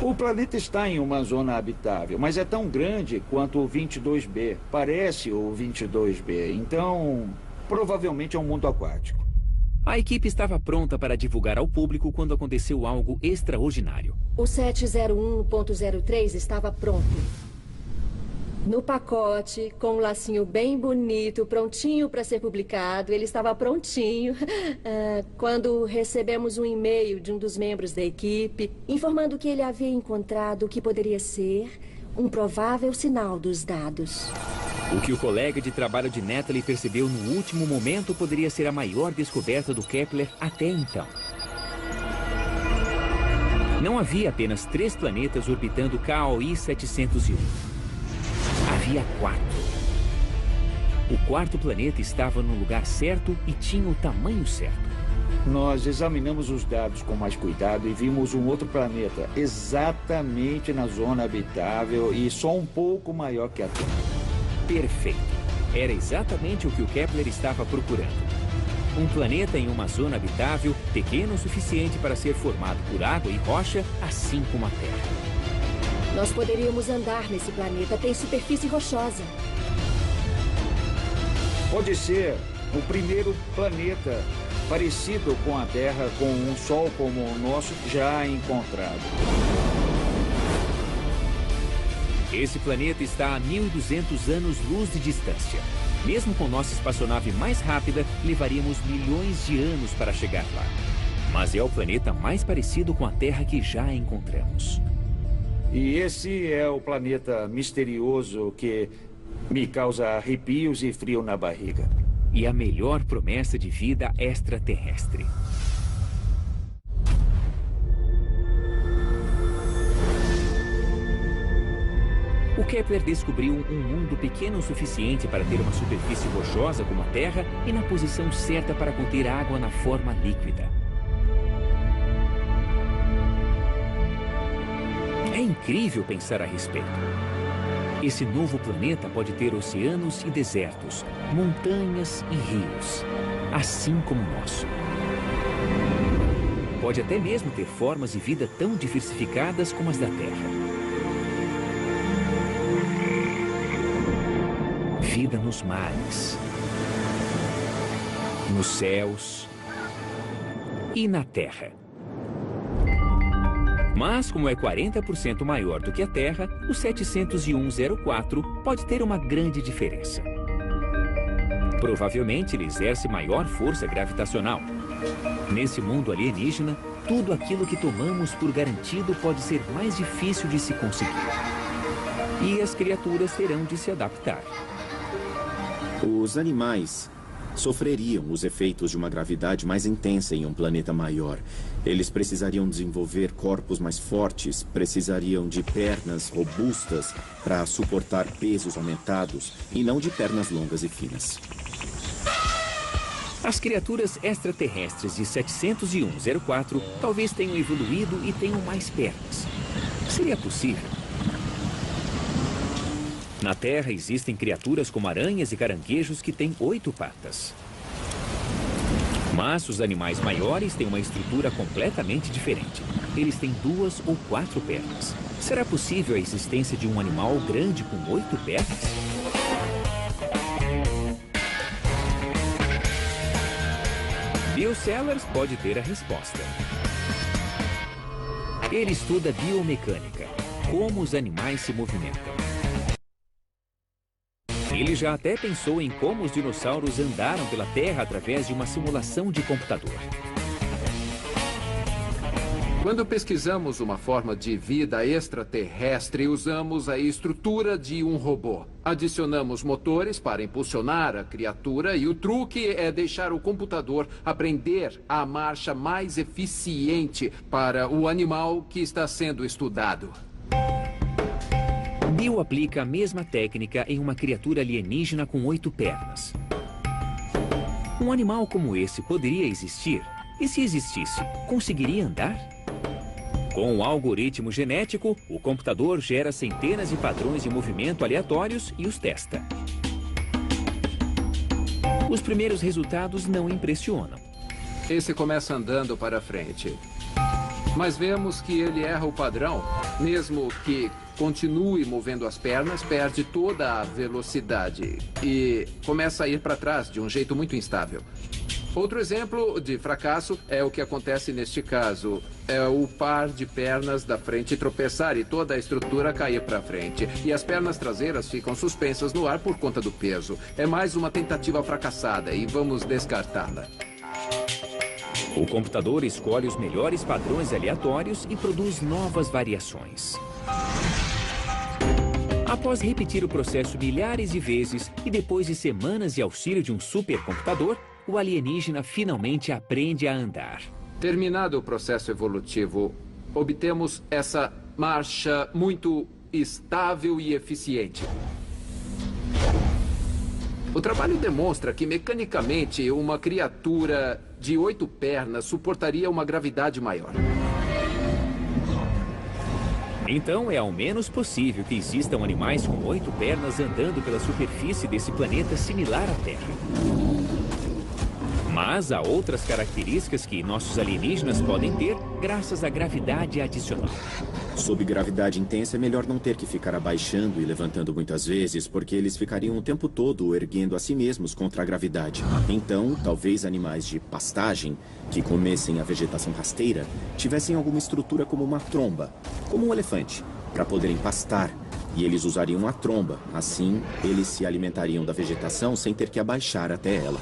O planeta está em uma zona habitável, mas é tão grande quanto o 22B. Parece o 22B, então provavelmente é um mundo aquático. A equipe estava pronta para divulgar ao público quando aconteceu algo extraordinário. O 701.03 estava pronto. No pacote, com um lacinho bem bonito, prontinho para ser publicado. Ele estava prontinho quando recebemos um e-mail de um dos membros da equipe informando que ele havia encontrado o que poderia ser um provável sinal dos dados. O que o colega de trabalho de Natalie percebeu no último momento poderia ser a maior descoberta do Kepler até então. Não havia apenas 3 planetas orbitando KOI 701. Havia 4. O quarto planeta estava no lugar certo e tinha o tamanho certo. Nós examinamos os dados com mais cuidado e vimos um outro planeta exatamente na zona habitável e só um pouco maior que a Terra. Perfeito. Era exatamente o que o Kepler estava procurando. Um planeta em uma zona habitável, pequeno o suficiente para ser formado por água e rocha, assim como a Terra. Nós poderíamos andar nesse planeta. Tem superfície rochosa. Pode ser o primeiro planeta parecido com a Terra, com um Sol como o nosso, já encontrado. Esse planeta está a 1.200 anos-luz de distância. Mesmo com nossa espaçonave mais rápida, levaríamos milhões de anos para chegar lá. Mas é o planeta mais parecido com a Terra que já encontramos. E esse é o planeta misterioso que me causa arrepios e frio na barriga. E a melhor promessa de vida extraterrestre. O Kepler descobriu um mundo pequeno o suficiente para ter uma superfície rochosa como a Terra e na posição certa para conter água na forma líquida. É incrível pensar a respeito. Esse novo planeta pode ter oceanos e desertos, montanhas e rios, assim como o nosso. Pode até mesmo ter formas de vida tão diversificadas como as da Terra. Vida nos mares, nos céus e na Terra. Mas, como é 40% maior do que a Terra, o 701.04 pode ter uma grande diferença. Provavelmente ele exerce maior força gravitacional. Nesse mundo alienígena, tudo aquilo que tomamos por garantido pode ser mais difícil de se conseguir. E as criaturas terão de se adaptar. Os animais sofreriam os efeitos de uma gravidade mais intensa em um planeta maior. Eles precisariam desenvolver corpos mais fortes, precisariam de pernas robustas para suportar pesos aumentados e não de pernas longas e finas. As criaturas extraterrestres de 701.04 talvez tenham evoluído e tenham mais pernas. Seria possível? Na Terra existem criaturas como aranhas e caranguejos que têm 8 patas. Mas os animais maiores têm uma estrutura completamente diferente. Eles têm 2 ou 4 pernas. Será possível a existência de um animal grande com 8 pernas? Bill Sellers pode ter a resposta. Ele estuda biomecânica, como os animais se movimentam. Ele já até pensou em como os dinossauros andaram pela Terra através de uma simulação de computador. Quando pesquisamos uma forma de vida extraterrestre, usamos a estrutura de um robô. Adicionamos motores para impulsionar a criatura e o truque é deixar o computador aprender a marcha mais eficiente para o animal que está sendo estudado. Bill aplica a mesma técnica em uma criatura alienígena com 8 pernas. Um animal como esse poderia existir? E se existisse, conseguiria andar? Com um algoritmo genético, o computador gera centenas de padrões de movimento aleatórios e os testa. Os primeiros resultados não impressionam. Esse começa andando para frente. Mas vemos que ele erra o padrão. Mesmo que continue movendo as pernas, perde toda a velocidade e começa a ir para trás de um jeito muito instável. Outro exemplo de fracasso é o que acontece neste caso. É o par de pernas da frente tropeçar e toda a estrutura cair para frente. E as pernas traseiras ficam suspensas no ar por conta do peso. É mais uma tentativa fracassada e vamos descartá-la. O computador escolhe os melhores padrões aleatórios e produz novas variações. Após repetir o processo milhares de vezes e depois de semanas de auxílio de um supercomputador, o alienígena finalmente aprende a andar. Terminado o processo evolutivo, obtemos essa marcha muito estável e eficiente. O trabalho demonstra que, mecanicamente, uma criatura de 8 pernas suportaria uma gravidade maior. Então, é ao menos possível que existam animais com 8 pernas andando pela superfície desse planeta similar à Terra. Mas há outras características que nossos alienígenas podem ter graças à gravidade adicional. Sob gravidade intensa é melhor não ter que ficar abaixando e levantando muitas vezes, porque eles ficariam o tempo todo erguendo a si mesmos contra a gravidade. Então, talvez animais de pastagem, que comessem a vegetação rasteira, tivessem alguma estrutura como uma tromba, como um elefante, para poderem pastar. E eles usariam a tromba. Assim, eles se alimentariam da vegetação sem ter que abaixar até ela.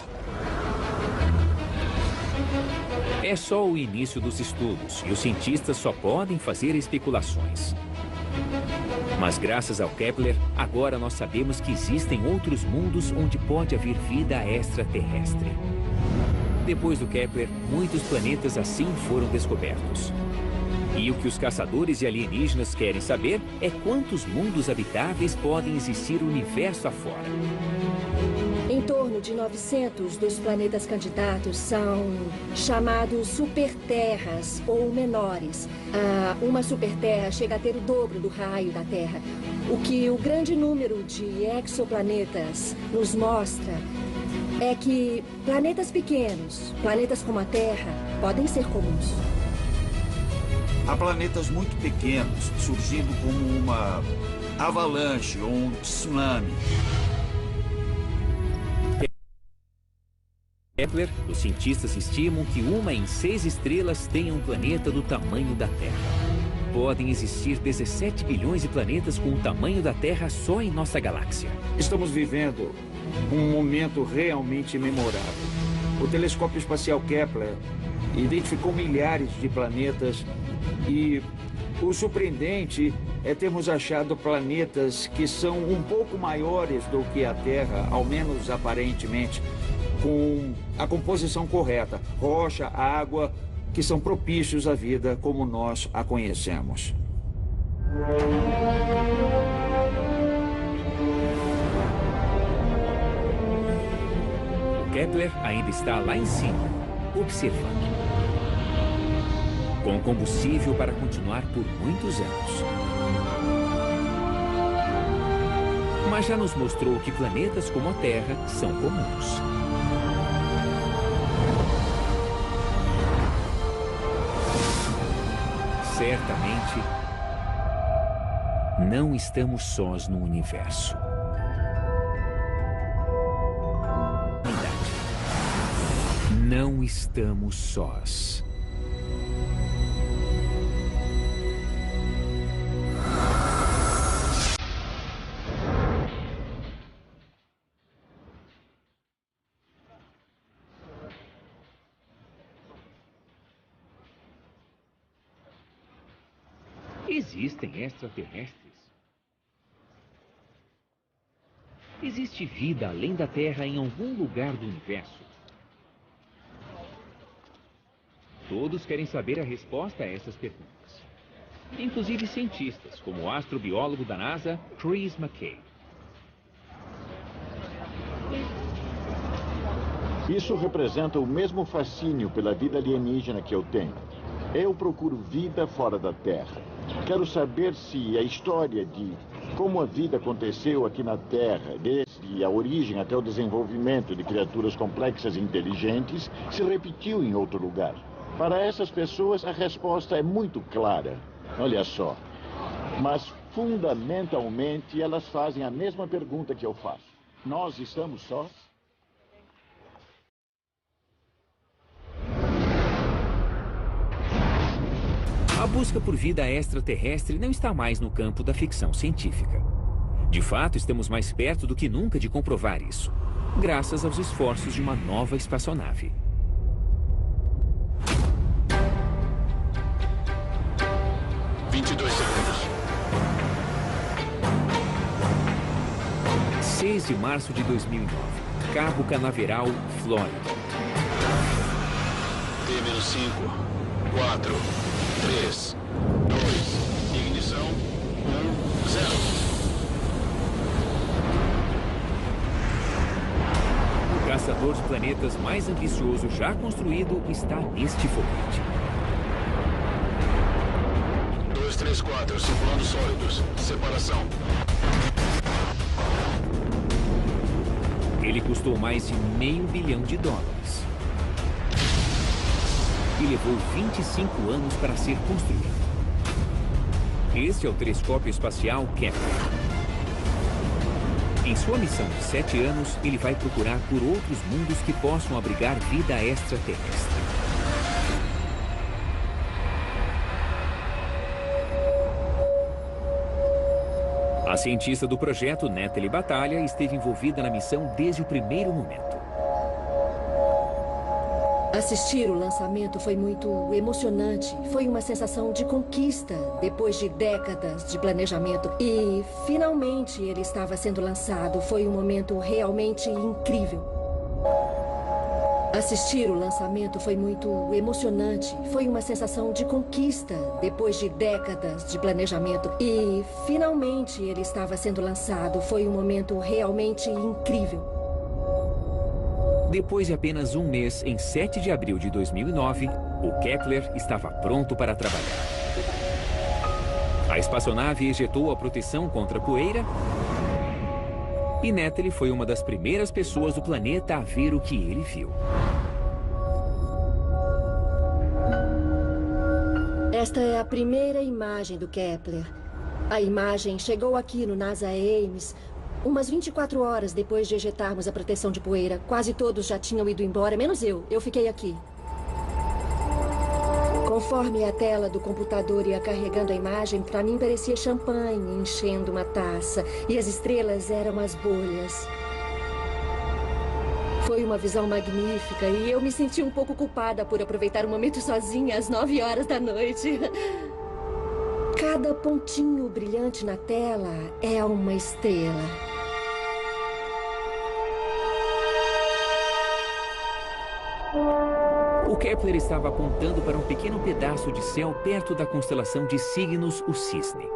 É só o início dos estudos e os cientistas só podem fazer especulações. Mas graças ao Kepler, agora nós sabemos que existem outros mundos onde pode haver vida extraterrestre. Depois do Kepler, muitos planetas assim foram descobertos. E o que os caçadores e alienígenas querem saber é quantos mundos habitáveis podem existir no universo afora. Em torno de 900 dos planetas candidatos são chamados superterras ou menores. Uma superterra chega a ter o dobro do raio da Terra. O que o grande número de exoplanetas nos mostra é que planetas pequenos, planetas como a Terra, podem ser comuns. Há planetas muito pequenos surgindo como uma avalanche ou um tsunami. Kepler, os cientistas estimam que 1 em 6 estrelas tenha um planeta do tamanho da Terra. Podem existir 17 bilhões de planetas com o tamanho da Terra só em nossa galáxia. Estamos vivendo um momento realmente memorável. O telescópio espacial Kepler identificou milhares de planetas e o surpreendente é termos achado planetas que são um pouco maiores do que a Terra, ao menos aparentemente, com a composição correta, rocha, água, que são propícios à vida como nós a conhecemos. O Kepler ainda está lá em cima, observando. Com combustível para continuar por muitos anos. Mas já nos mostrou que planetas como a Terra são comuns. Certamente, não estamos sós no universo. Não estamos sós. Existem extraterrestres? Existe vida além da Terra em algum lugar do universo? Todos querem saber a resposta a essas perguntas. Inclusive cientistas, como o astrobiólogo da NASA, Chris McKay. Isso representa o mesmo fascínio pela vida alienígena que eu tenho. Eu procuro vida fora da Terra. Quero saber se a história de como a vida aconteceu aqui na Terra, desde a origem até o desenvolvimento de criaturas complexas e inteligentes, se repetiu em outro lugar. Para essas pessoas, a resposta é muito clara. Olha só. Mas, fundamentalmente, elas fazem a mesma pergunta que eu faço. Nós estamos sós? A busca por vida extraterrestre não está mais no campo da ficção científica. De fato, estamos mais perto do que nunca de comprovar isso, graças aos esforços de uma nova espaçonave. segundos. 6 de março de 2009, Cabo Canaveral, Flórida. T-5, 4, 3, 2, ignição, 1, 0. O caçador de planetas mais ambicioso já construído está neste foguete. 2, 3, 4, circulando sólidos. Separação. Ele custou mais de $500 milhão. E levou 25 anos para ser construído. Este é o telescópio espacial Kepler. Em sua missão de 7 anos, ele vai procurar por outros mundos que possam abrigar vida extraterrestre. A cientista do projeto, Natalie Batalha, esteve envolvida na missão desde o primeiro momento. Assistir o lançamento foi muito emocionante. Foi uma sensação de conquista depois de décadas de planejamento. E, finalmente, ele estava sendo lançado. Foi um momento realmente incrível. Assistir o lançamento foi muito emocionante. Foi uma sensação de conquista depois de décadas de planejamento. E, finalmente, ele estava sendo lançado. Foi um momento realmente incrível. Depois de apenas um mês, em 7 de abril de 2009, o Kepler estava pronto para trabalhar. A espaçonave ejetou a proteção contra poeira e Natalie foi uma das primeiras pessoas do planeta a ver o que ele viu. Esta é a primeira imagem do Kepler. A imagem chegou aqui no NASA Ames umas 24 horas depois de ejetarmos a proteção de poeira. Quase todos já tinham ido embora, menos eu. Eu fiquei aqui. Conforme a tela do computador ia carregando a imagem, para mim parecia champanhe enchendo uma taça. E as estrelas eram as bolhas. Foi uma visão magnífica e eu me senti um pouco culpada por aproveitar o momento sozinha às 9 horas da noite. Cada pontinho brilhante na tela é uma estrela. O Kepler estava apontando para um pequeno pedaço de céu perto da constelação de Cygnus, o Cisne.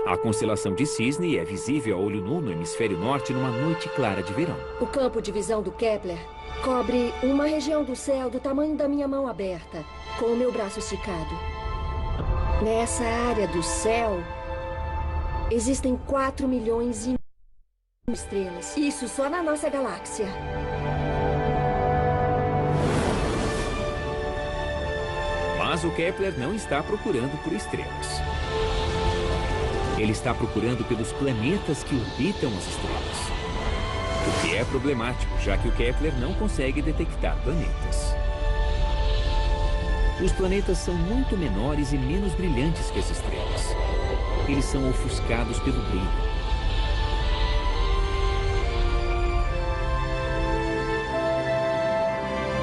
A constelação de Cisne é visível a olho nu no hemisfério norte numa noite clara de verão. O campo de visão do Kepler cobre uma região do céu do tamanho da minha mão aberta, com o meu braço esticado. Nessa área do céu, existem 4 milhões e de estrelas. Isso só na nossa galáxia. Mas o Kepler não está procurando por estrelas. Ele está procurando pelos planetas que orbitam as estrelas. O que é problemático, já que o Kepler não consegue detectar planetas. Os planetas são muito menores e menos brilhantes que as estrelas. Eles são ofuscados pelo brilho.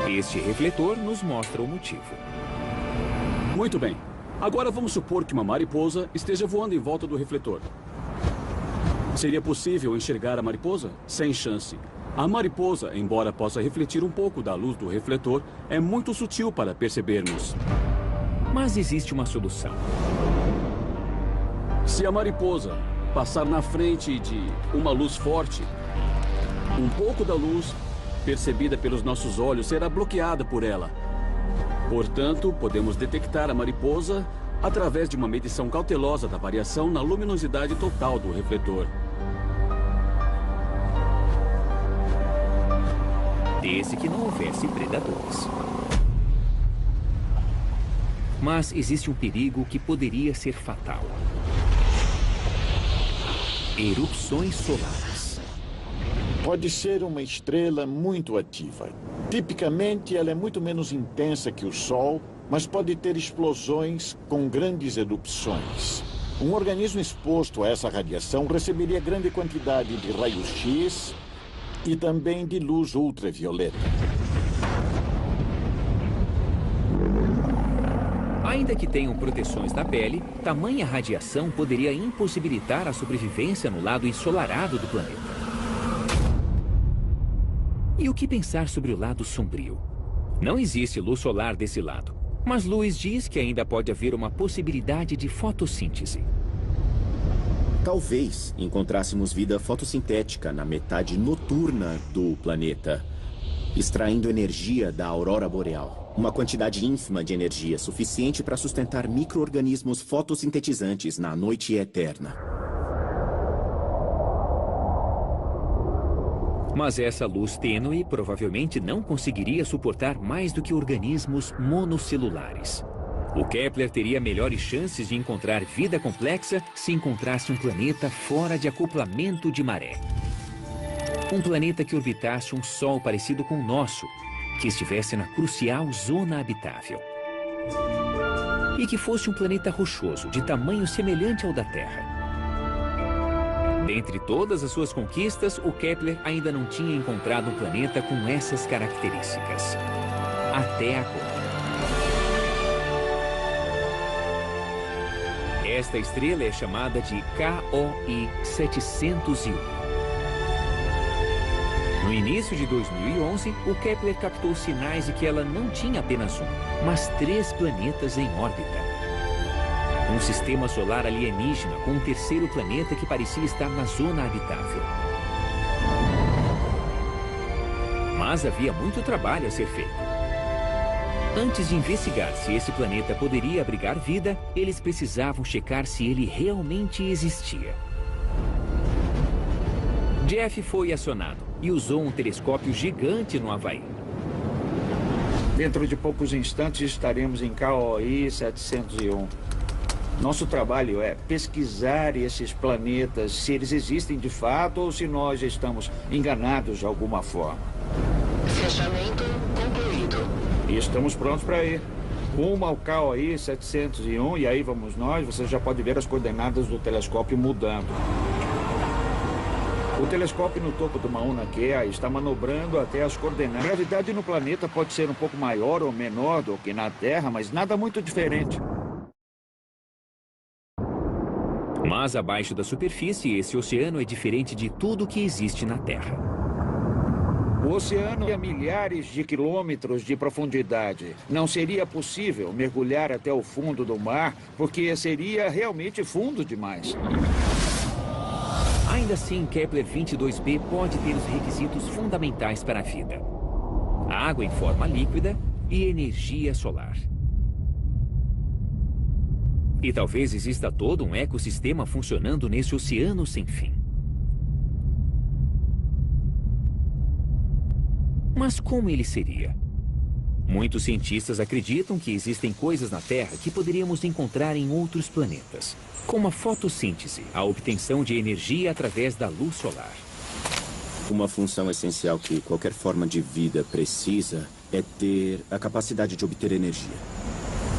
Este refletor nos mostra o motivo. Muito bem. Agora vamos supor que uma mariposa esteja voando em volta do refletor. Seria possível enxergar a mariposa? Sem chance. A mariposa, embora possa refletir um pouco da luz do refletor, é muito sutil para percebermos. Mas existe uma solução. Se a mariposa passar na frente de uma luz forte, um pouco da luz percebida pelos nossos olhos será bloqueada por ela. Portanto, podemos detectar a mariposa através de uma medição cautelosa da variação na luminosidade total do refletor. Desde que não houvesse predadores. Mas existe um perigo que poderia ser fatal. Erupções solares. Pode ser uma estrela muito ativa. Tipicamente, ela é muito menos intensa que o Sol, mas pode ter explosões com grandes erupções. Um organismo exposto a essa radiação receberia grande quantidade de raios-X e também de luz ultravioleta. Ainda que tenham proteções na pele, tamanha radiação poderia impossibilitar a sobrevivência no lado ensolarado do planeta. E o que pensar sobre o lado sombrio? Não existe luz solar desse lado, mas Lewis diz que ainda pode haver uma possibilidade de fotossíntese. Talvez encontrássemos vida fotossintética na metade noturna do planeta, extraindo energia da aurora boreal. Uma quantidade ínfima de energia suficiente para sustentar micro-organismos fotossintetizantes na noite eterna. Mas essa luz tênue provavelmente não conseguiria suportar mais do que organismos monocelulares. O Kepler teria melhores chances de encontrar vida complexa se encontrasse um planeta fora de acoplamento de maré. Um planeta que orbitasse um Sol parecido com o nosso, que estivesse na crucial zona habitável. E que fosse um planeta rochoso, de tamanho semelhante ao da Terra. Dentre todas as suas conquistas, o Kepler ainda não tinha encontrado um planeta com essas características. Até agora. Esta estrela é chamada de KOI 701. No início de 2011, o Kepler captou sinais de que ela não tinha apenas um, mas 3 planetas em órbita. Um sistema solar alienígena com um terceiro planeta que parecia estar na zona habitável. Mas havia muito trabalho a ser feito. Antes de investigar se esse planeta poderia abrigar vida, eles precisavam checar se ele realmente existia. Jeff foi acionado e usou um telescópio gigante no Havaí. Dentro de poucos instantes estaremos em KOI 701. Nosso trabalho é pesquisar esses planetas, se eles existem de fato ou se nós estamos enganados de alguma forma. Fechamento concluído. E estamos prontos para ir. Rumo ao KOI 701, e aí vamos nós, você já pode ver as coordenadas do telescópio mudando. O telescópio no topo do Mauna Kea está manobrando até as coordenadas. A gravidade no planeta pode ser um pouco maior ou menor do que na Terra, mas nada muito diferente. Mas abaixo da superfície, esse oceano é diferente de tudo que existe na Terra. O oceano é a milhares de quilômetros de profundidade. Não seria possível mergulhar até o fundo do mar, porque seria realmente fundo demais. Ainda assim, Kepler 22b pode ter os requisitos fundamentais para a vida: água em forma líquida e energia solar. E talvez exista todo um ecossistema funcionando nesse oceano sem fim. Mas como ele seria? Muitos cientistas acreditam que existem coisas na Terra que poderíamos encontrar em outros planetas, como a fotossíntese, a obtenção de energia através da luz solar. Uma função essencial que qualquer forma de vida precisa é ter a capacidade de obter energia.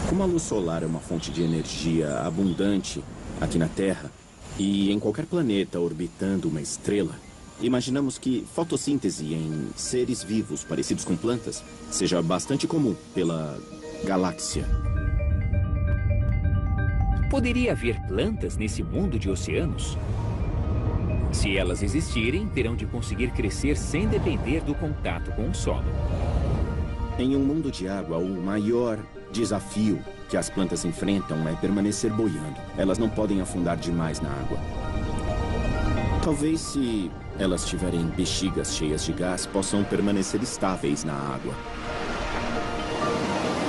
Como a luz solar é uma fonte de energia abundante aqui na Terra e em qualquer planeta orbitando uma estrela, imaginamos que fotossíntese em seres vivos parecidos com plantas seja bastante comum pela galáxia. Poderia haver plantas nesse mundo de oceanos? Se elas existirem, terão de conseguir crescer sem depender do contato com o solo. Em um mundo de água, o maior desafio que as plantas enfrentam é permanecer boiando. Elas não podem afundar demais na água. Talvez, se elas tiverem bexigas cheias de gás, possam permanecer estáveis na água.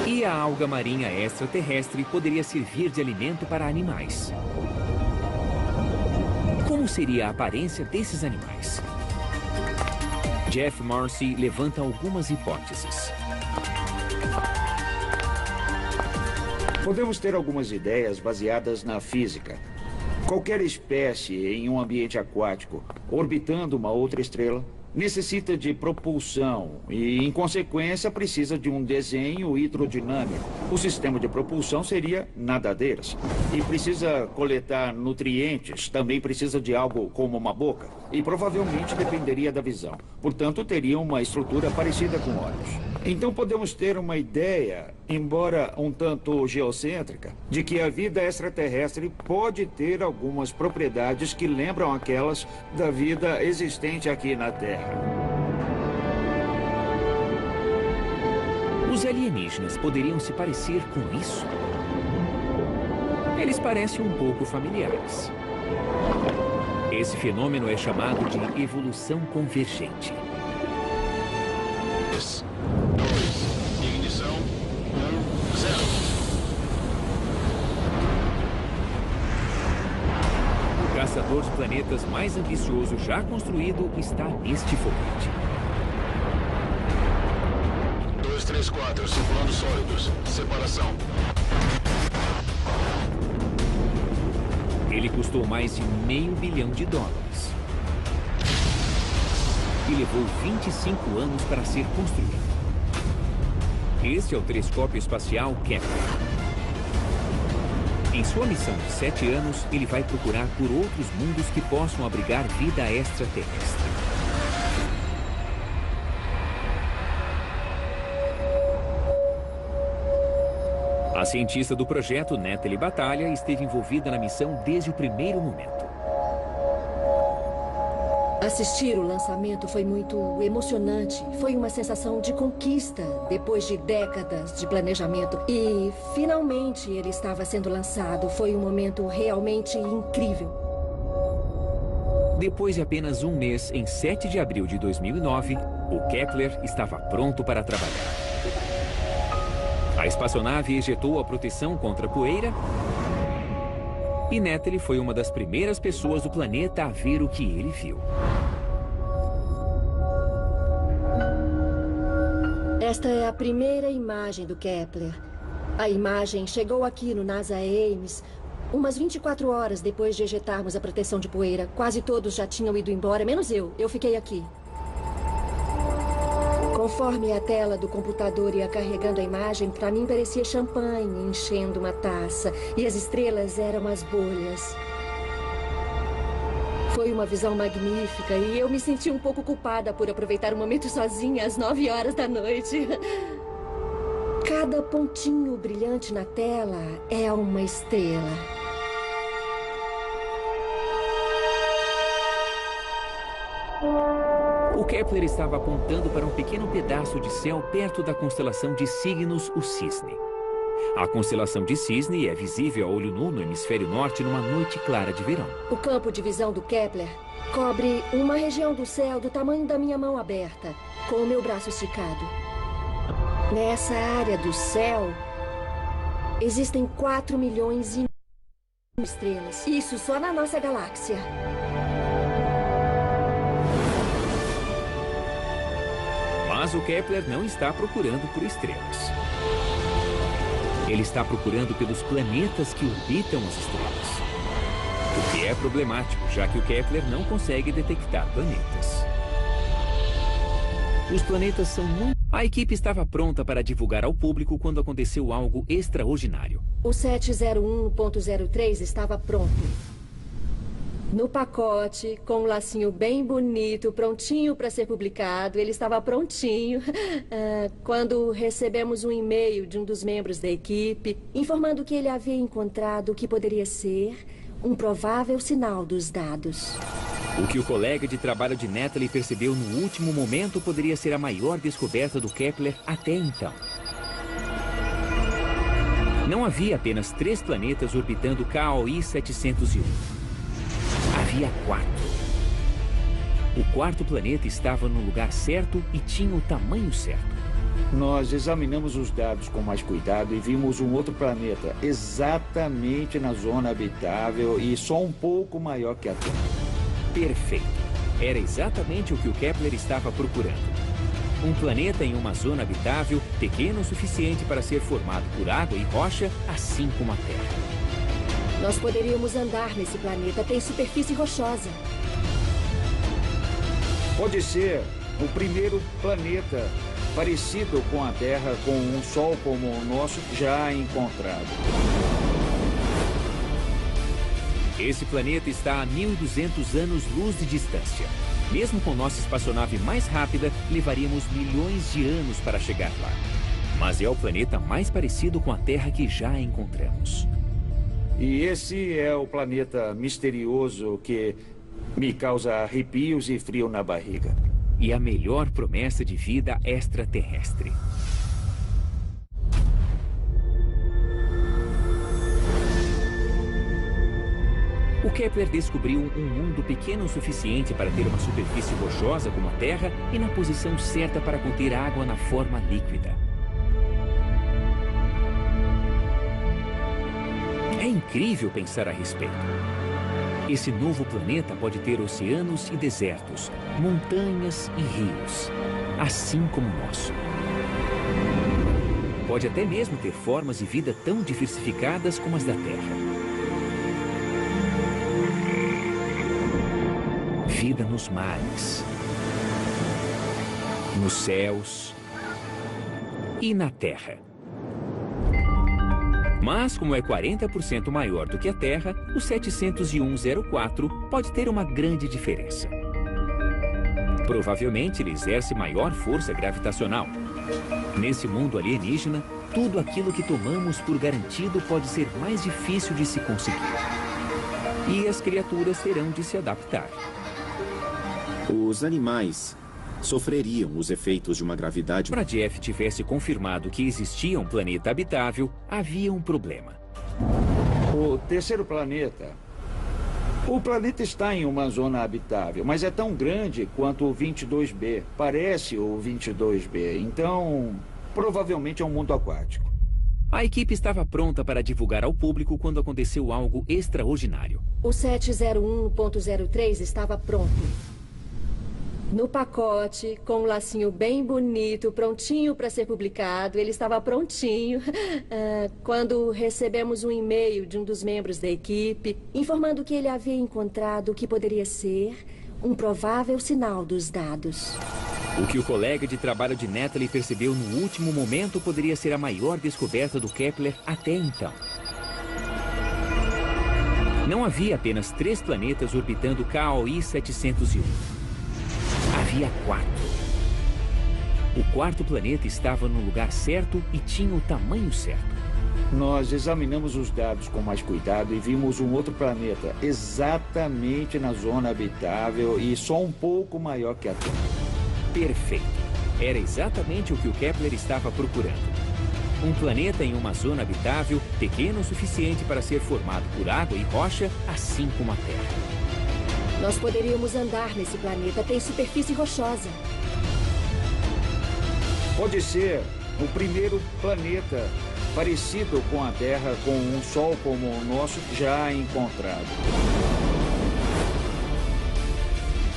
E a alga marinha extraterrestre poderia servir de alimento para animais. Como seria a aparência desses animais? Jeff Marcy levanta algumas hipóteses. Podemos ter algumas ideias baseadas na física. Qualquer espécie em um ambiente aquático, orbitando uma outra estrela, necessita de propulsão e, em consequência, precisa de um desenho hidrodinâmico. O sistema de propulsão seria nadadeiras. E precisa coletar nutrientes, também precisa de algo como uma boca. E provavelmente dependeria da visão. Portanto, teria uma estrutura parecida com olhos. Então podemos ter uma ideia, embora um tanto geocêntrica, de que a vida extraterrestre pode ter algumas propriedades que lembram aquelas da vida existente aqui na Terra. Os alienígenas poderiam se parecer com isso? Eles parecem um pouco familiares. Esse fenômeno é chamado de evolução convergente. 2, ignição, 1, 0. O caçador de planetas mais ambicioso já construído está neste foguete. 2, 3, 4, circulando sólidos. Separação. Ele custou mais de $500 milhão. E levou 25 anos para ser construído. Este é o telescópio espacial Kepler. Em sua missão de 7 anos, ele vai procurar por outros mundos que possam abrigar vida extraterrestre. A cientista do projeto, Natalie Batalha, esteve envolvida na missão desde o primeiro momento. Assistir o lançamento foi muito emocionante. Foi uma sensação de conquista depois de décadas de planejamento. E, finalmente, ele estava sendo lançado. Foi um momento realmente incrível. Depois de apenas um mês, em 7 de abril de 2009, o Kepler estava pronto para trabalhar. A espaçonave ejetou a proteção contra a poeira e Natalie foi uma das primeiras pessoas do planeta a ver o que ele viu. Esta é a primeira imagem do Kepler. A imagem chegou aqui no NASA Ames umas 24 horas depois de ejetarmos a proteção de poeira. Quase todos já tinham ido embora, menos eu. Eu fiquei aqui. Conforme a tela do computador ia carregando a imagem, para mim parecia champanhe enchendo uma taça. E as estrelas eram as bolhas. Foi uma visão magnífica e eu me senti um pouco culpada por aproveitar o momento sozinha às 9 horas da noite. Cada pontinho brilhante na tela é uma estrela. O Kepler estava apontando para um pequeno pedaço de céu perto da constelação de Cygnus, o Cisne. A constelação de Cisne é visível a olho nu no hemisfério norte numa noite clara de verão. O campo de visão do Kepler cobre uma região do céu do tamanho da minha mão aberta, com o meu braço esticado. Nessa área do céu, existem 4 milhões e de estrelas. Isso só na nossa galáxia. Mas o Kepler não está procurando por estrelas. Ele está procurando pelos planetas que orbitam as estrelas. O que é problemático, já que o Kepler não consegue detectar planetas. Os planetas são muito... A equipe estava pronta para divulgar ao público quando aconteceu algo extraordinário. O 701.03 estava pronto. No pacote, com um lacinho bem bonito, prontinho para ser publicado. Ele estava prontinho quando recebemos um e-mail de um dos membros da equipe informando que ele havia encontrado o que poderia ser um provável sinal dos dados. O que o colega de trabalho de Natalie percebeu no último momento poderia ser a maior descoberta do Kepler até então. Não havia apenas 3 planetas orbitando KOI 701. Havia 4. O 4º planeta estava no lugar certo e tinha o tamanho certo. Nós examinamos os dados com mais cuidado e vimos um outro planeta exatamente na zona habitável e só um pouco maior que a Terra. Perfeito. Era exatamente o que o Kepler estava procurando. Um planeta em uma zona habitável, pequeno o suficiente para ser formado por água e rocha, assim como a Terra. Nós poderíamos andar nesse planeta. Tem superfície rochosa. Pode ser o primeiro planeta parecido com a Terra, com um Sol como o nosso, já encontrado. Esse planeta está a 1.200 anos-luz de distância. Mesmo com nossa espaçonave mais rápida, levaríamos milhões de anos para chegar lá. Mas é o planeta mais parecido com a Terra que já encontramos. E esse é o planeta misterioso que me causa arrepios e frio na barriga. E a melhor promessa de vida extraterrestre. O Kepler descobriu um mundo pequeno o suficiente para ter uma superfície rochosa como a Terra e na posição certa para conter água na forma líquida. É incrível pensar a respeito. Esse novo planeta pode ter oceanos e desertos, montanhas e rios, assim como o nosso. Pode até mesmo ter formas de vida tão diversificadas como as da Terra. Vida nos mares, nos céus e na Terra. Mas, como é 40% maior do que a Terra, o 70104 pode ter uma grande diferença. Provavelmente ele exerce maior força gravitacional. Nesse mundo alienígena, tudo aquilo que tomamos por garantido pode ser mais difícil de se conseguir. E as criaturas terão de se adaptar. Os animais sofreriam os efeitos de uma gravidade... Para Jeff tivesse confirmado que existia um planeta habitável, havia um problema. O terceiro planeta. O planeta está em uma zona habitável, mas é tão grande quanto o 22B. Parece o 22B, então provavelmente é um mundo aquático. A equipe estava pronta para divulgar ao público quando aconteceu algo extraordinário. O 701.03 estava pronto. No pacote, com um lacinho bem bonito, prontinho para ser publicado. Ele estava prontinho quando recebemos um e-mail de um dos membros da equipe informando que ele havia encontrado o que poderia ser um provável sinal dos dados. O que o colega de trabalho de Natalie percebeu no último momento poderia ser a maior descoberta do Kepler até então. Não havia apenas 3 planetas orbitando KOI 701. Havia 4. O quarto planeta estava no lugar certo e tinha o tamanho certo. Nós examinamos os dados com mais cuidado e vimos um outro planeta exatamente na zona habitável e só um pouco maior que a Terra. Perfeito. Era exatamente o que o Kepler estava procurando. Um planeta em uma zona habitável, pequeno o suficiente para ser formado por água e rocha, assim como a Terra. Nós poderíamos andar nesse planeta. Tem superfície rochosa. Pode ser o primeiro planeta parecido com a Terra, com um Sol como o nosso, já encontrado.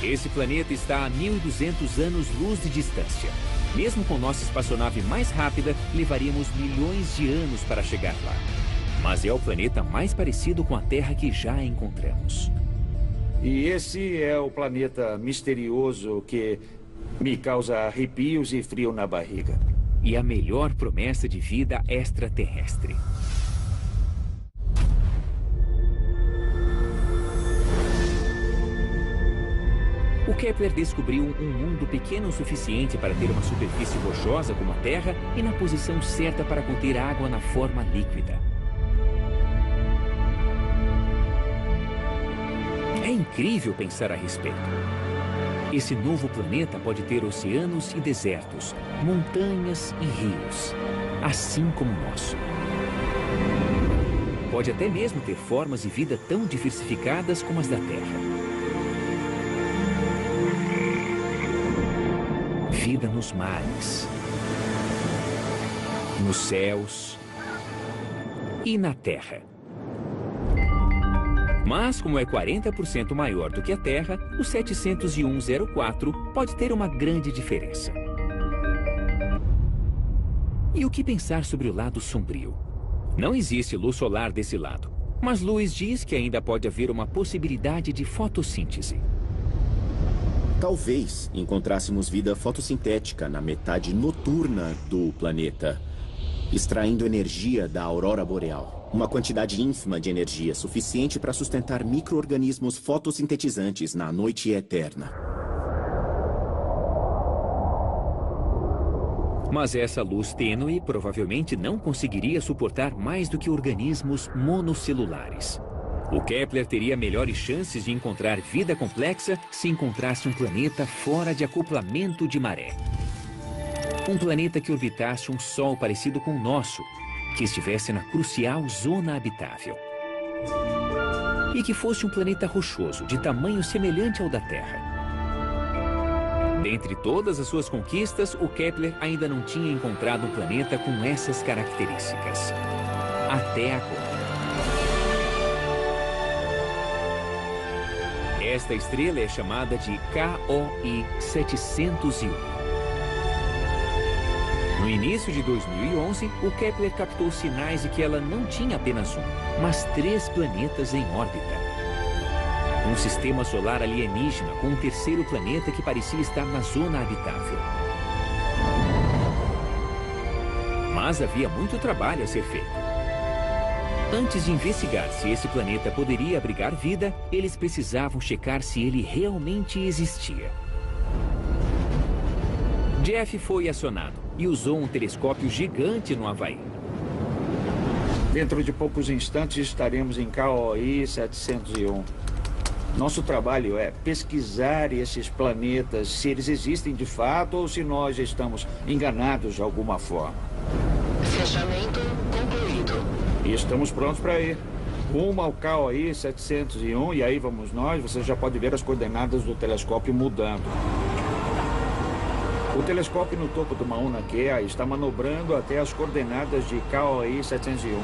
Esse planeta está a 1.200 anos-luz de distância. Mesmo com nossa espaçonave mais rápida, levaríamos milhões de anos para chegar lá. Mas é o planeta mais parecido com a Terra que já encontramos. E esse é o planeta misterioso que me causa arrepios e frio na barriga. E a melhor promessa de vida extraterrestre. O Kepler descobriu um mundo pequeno o suficiente para ter uma superfície rochosa como a Terra e na posição certa para conter água na forma líquida. É incrível pensar a respeito. Esse novo planeta pode ter oceanos e desertos, montanhas e rios, assim como o nosso. Pode até mesmo ter formas de vida tão diversificadas como as da Terra. Vida nos mares, nos céus e na Terra. Mas, como é 40% maior do que a Terra, o 70104 pode ter uma grande diferença. E o que pensar sobre o lado sombrio? Não existe luz solar desse lado, mas Lewis diz que ainda pode haver uma possibilidade de fotossíntese. Talvez encontrássemos vida fotossintética na metade noturna do planeta, extraindo energia da aurora boreal. Uma quantidade ínfima de energia suficiente para sustentar micro-organismos fotossintetizantes na noite eterna. Mas essa luz tênue provavelmente não conseguiria suportar mais do que organismos monocelulares. O Kepler teria melhores chances de encontrar vida complexa se encontrasse um planeta fora de acoplamento de maré. Um planeta que orbitasse um Sol parecido com o nosso, que estivesse na crucial zona habitável. E que fosse um planeta rochoso, de tamanho semelhante ao da Terra. Dentre todas as suas conquistas, o Kepler ainda não tinha encontrado um planeta com essas características. Até agora. Esta estrela é chamada de KOI 701. No início de 2011, o Kepler captou sinais de que ela não tinha apenas um, mas 3 planetas em órbita. Um sistema solar alienígena com um terceiro planeta que parecia estar na zona habitável. Mas havia muito trabalho a ser feito. Antes de investigar se esse planeta poderia abrigar vida, eles precisavam checar se ele realmente existia. Jeff foi acionado e usou um telescópio gigante no Havaí. Dentro de poucos instantes estaremos em KOI 701. Nosso trabalho é pesquisar esses planetas, se eles existem de fato ou se nós estamos enganados de alguma forma. Fechamento concluído. E estamos prontos para ir. Rumo ao KOI 701 e aí vamos nós. Você já pode ver as coordenadas do telescópio mudando. O telescópio no topo do Mauna Kea está manobrando até as coordenadas de KOI 701.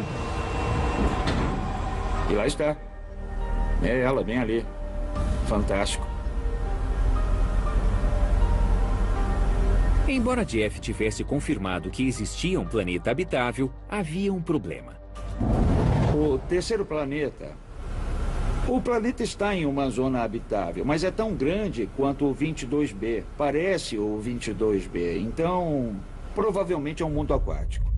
E lá está. É ela, bem ali. Fantástico. Embora Jeff tivesse confirmado que existia um planeta habitável, havia um problema. O terceiro planeta. O planeta está em uma zona habitável, mas é tão grande quanto o 22B. Parece o 22B, então provavelmente é um mundo aquático.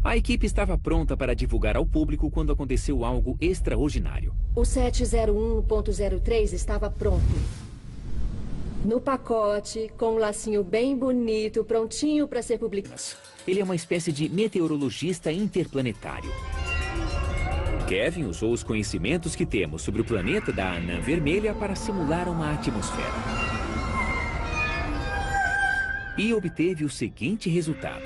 A equipe estava pronta para divulgar ao público quando aconteceu algo extraordinário. O 701.03 estava pronto. No pacote, com um lacinho bem bonito, prontinho para ser publicado. Ele é uma espécie de meteorologista interplanetário. Kevin usou os conhecimentos que temos sobre o planeta da anã vermelha para simular uma atmosfera. E obteve o seguinte resultado.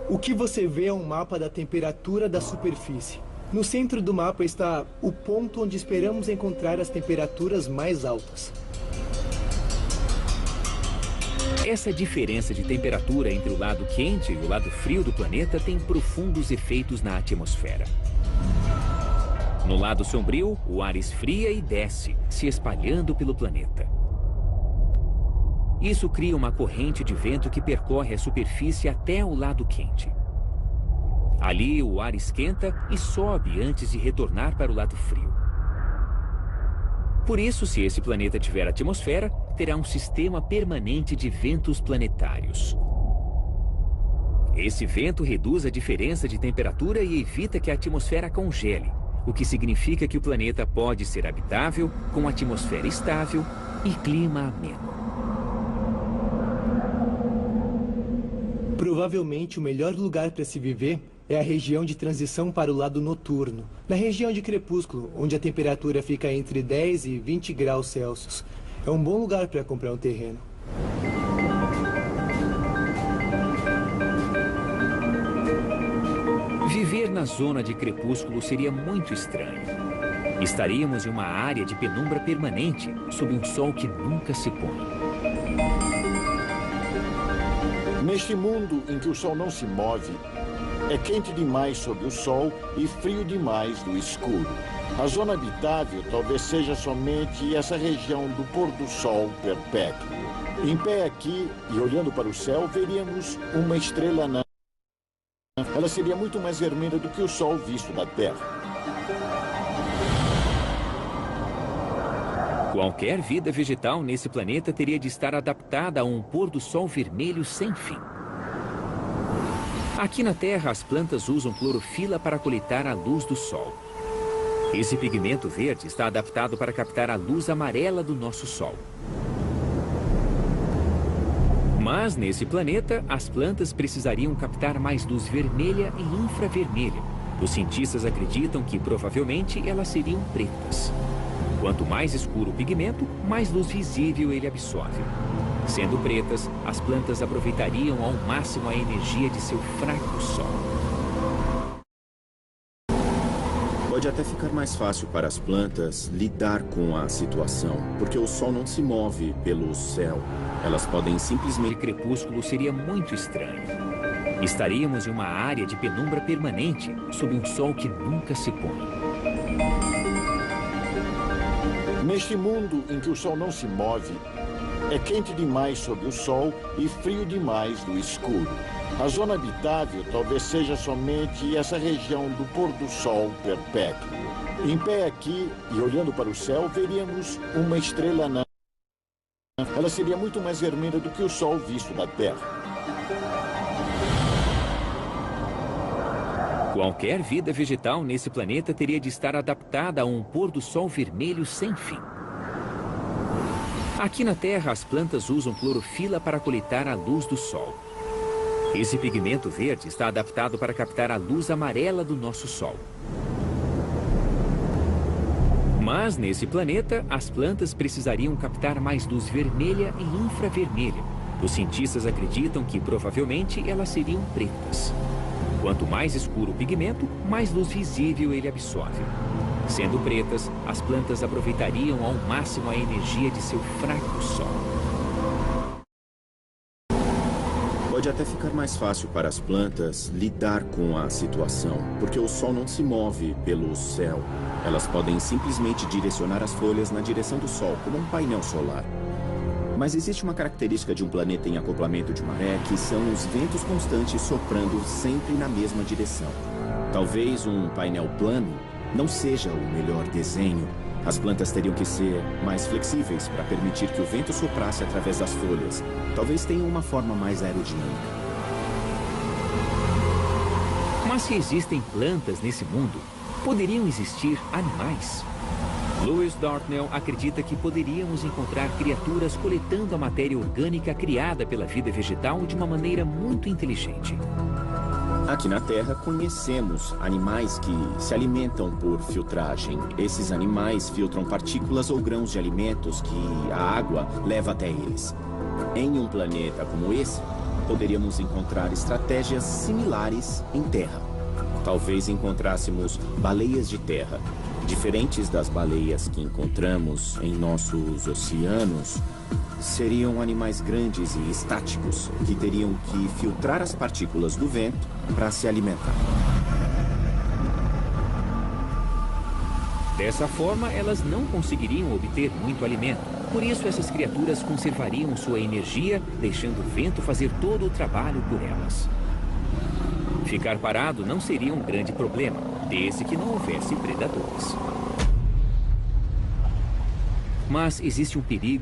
O que você vê é um mapa da temperatura da superfície. No centro do mapa está o ponto onde esperamos encontrar as temperaturas mais altas. Essa diferença de temperatura entre o lado quente e o lado frio do planeta tem profundos efeitos na atmosfera. No lado sombrio, o ar esfria e desce, se espalhando pelo planeta. Isso cria uma corrente de vento que percorre a superfície até o lado quente. Ali, o ar esquenta e sobe antes de retornar para o lado frio. Por isso, se esse planeta tiver atmosfera, terá um sistema permanente de ventos planetários. Esse vento reduz a diferença de temperatura e evita que a atmosfera congele, o que significa que o planeta pode ser habitável, com atmosfera estável e clima ameno. Provavelmente o melhor lugar para se viver é a região de transição para o lado noturno, na região de crepúsculo, onde a temperatura fica entre 10 e 20 graus Celsius. É um bom lugar para comprar um terreno. Viver na zona de crepúsculo seria muito estranho. Estaríamos em uma área de penumbra permanente, sob um sol que nunca se põe. Neste mundo em que o Sol não se move, é quente demais sob o Sol e frio demais no escuro. A zona habitável talvez seja somente essa região do pôr do Sol perpétuo. Em pé aqui e olhando para o céu, veríamos uma estrela anã. Ela seria muito mais vermelha do que o Sol visto da Terra. Qualquer vida vegetal nesse planeta teria de estar adaptada a um pôr do sol vermelho sem fim. Aqui na Terra, as plantas usam clorofila para coletar a luz do sol. Esse pigmento verde está adaptado para captar a luz amarela do nosso Sol. Mas nesse planeta, as plantas precisariam captar mais luz vermelha e infravermelha. Os cientistas acreditam que provavelmente elas seriam pretas. Quanto mais escuro o pigmento, mais luz visível ele absorve. Sendo pretas, as plantas aproveitariam ao máximo a energia de seu fraco sol. Pode até ficar mais fácil para as plantas lidar com a situação, porque o sol não se move pelo céu. Elas podem simplesmente... O crepúsculo seria muito estranho. Estaríamos em uma área de penumbra permanente, sob um sol que nunca se põe. Neste mundo em que o Sol não se move, é quente demais sob o Sol e frio demais no escuro. A zona habitável talvez seja somente essa região do pôr do Sol perpétuo. Em pé aqui e olhando para o céu, veríamos uma estrela anã. Ela seria muito mais vermelha do que o Sol visto da Terra. Qualquer vida vegetal nesse planeta teria de estar adaptada a um pôr do sol vermelho sem fim. Aqui na Terra, as plantas usam clorofila para coletar a luz do sol. Esse pigmento verde está adaptado para captar a luz amarela do nosso Sol. Mas nesse planeta, as plantas precisariam captar mais luz vermelha e infravermelha. Os cientistas acreditam que provavelmente elas seriam pretas. Quanto mais escuro o pigmento, mais luz visível ele absorve. Sendo pretas, as plantas aproveitariam ao máximo a energia de seu fraco sol. Pode até ficar mais fácil para as plantas lidar com a situação, porque o sol não se move pelo céu. Elas podem simplesmente direcionar as folhas na direção do sol, como um painel solar. Mas existe uma característica de um planeta em acoplamento de maré, que são os ventos constantes soprando sempre na mesma direção. Talvez um painel plano não seja o melhor desenho. As plantas teriam que ser mais flexíveis para permitir que o vento soprasse através das folhas. Talvez tenham uma forma mais aerodinâmica. Mas se existem plantas nesse mundo, poderiam existir animais? Lewis Dartnell acredita que poderíamos encontrar criaturas coletando a matéria orgânica criada pela vida vegetal de uma maneira muito inteligente. Aqui na Terra, conhecemos animais que se alimentam por filtragem. Esses animais filtram partículas ou grãos de alimentos que a água leva até eles. Em um planeta como esse, poderíamos encontrar estratégias similares em Terra. Talvez encontrássemos baleias de terra. Diferentes das baleias que encontramos em nossos oceanos, seriam animais grandes e estáticos que teriam que filtrar as partículas do vento para se alimentar. Dessa forma, elas não conseguiriam obter muito alimento. Por isso, essas criaturas conservariam sua energia, deixando o vento fazer todo o trabalho por elas. Ficar parado não seria um grande problema, desde que não houvesse predadores. Mas existe um perigo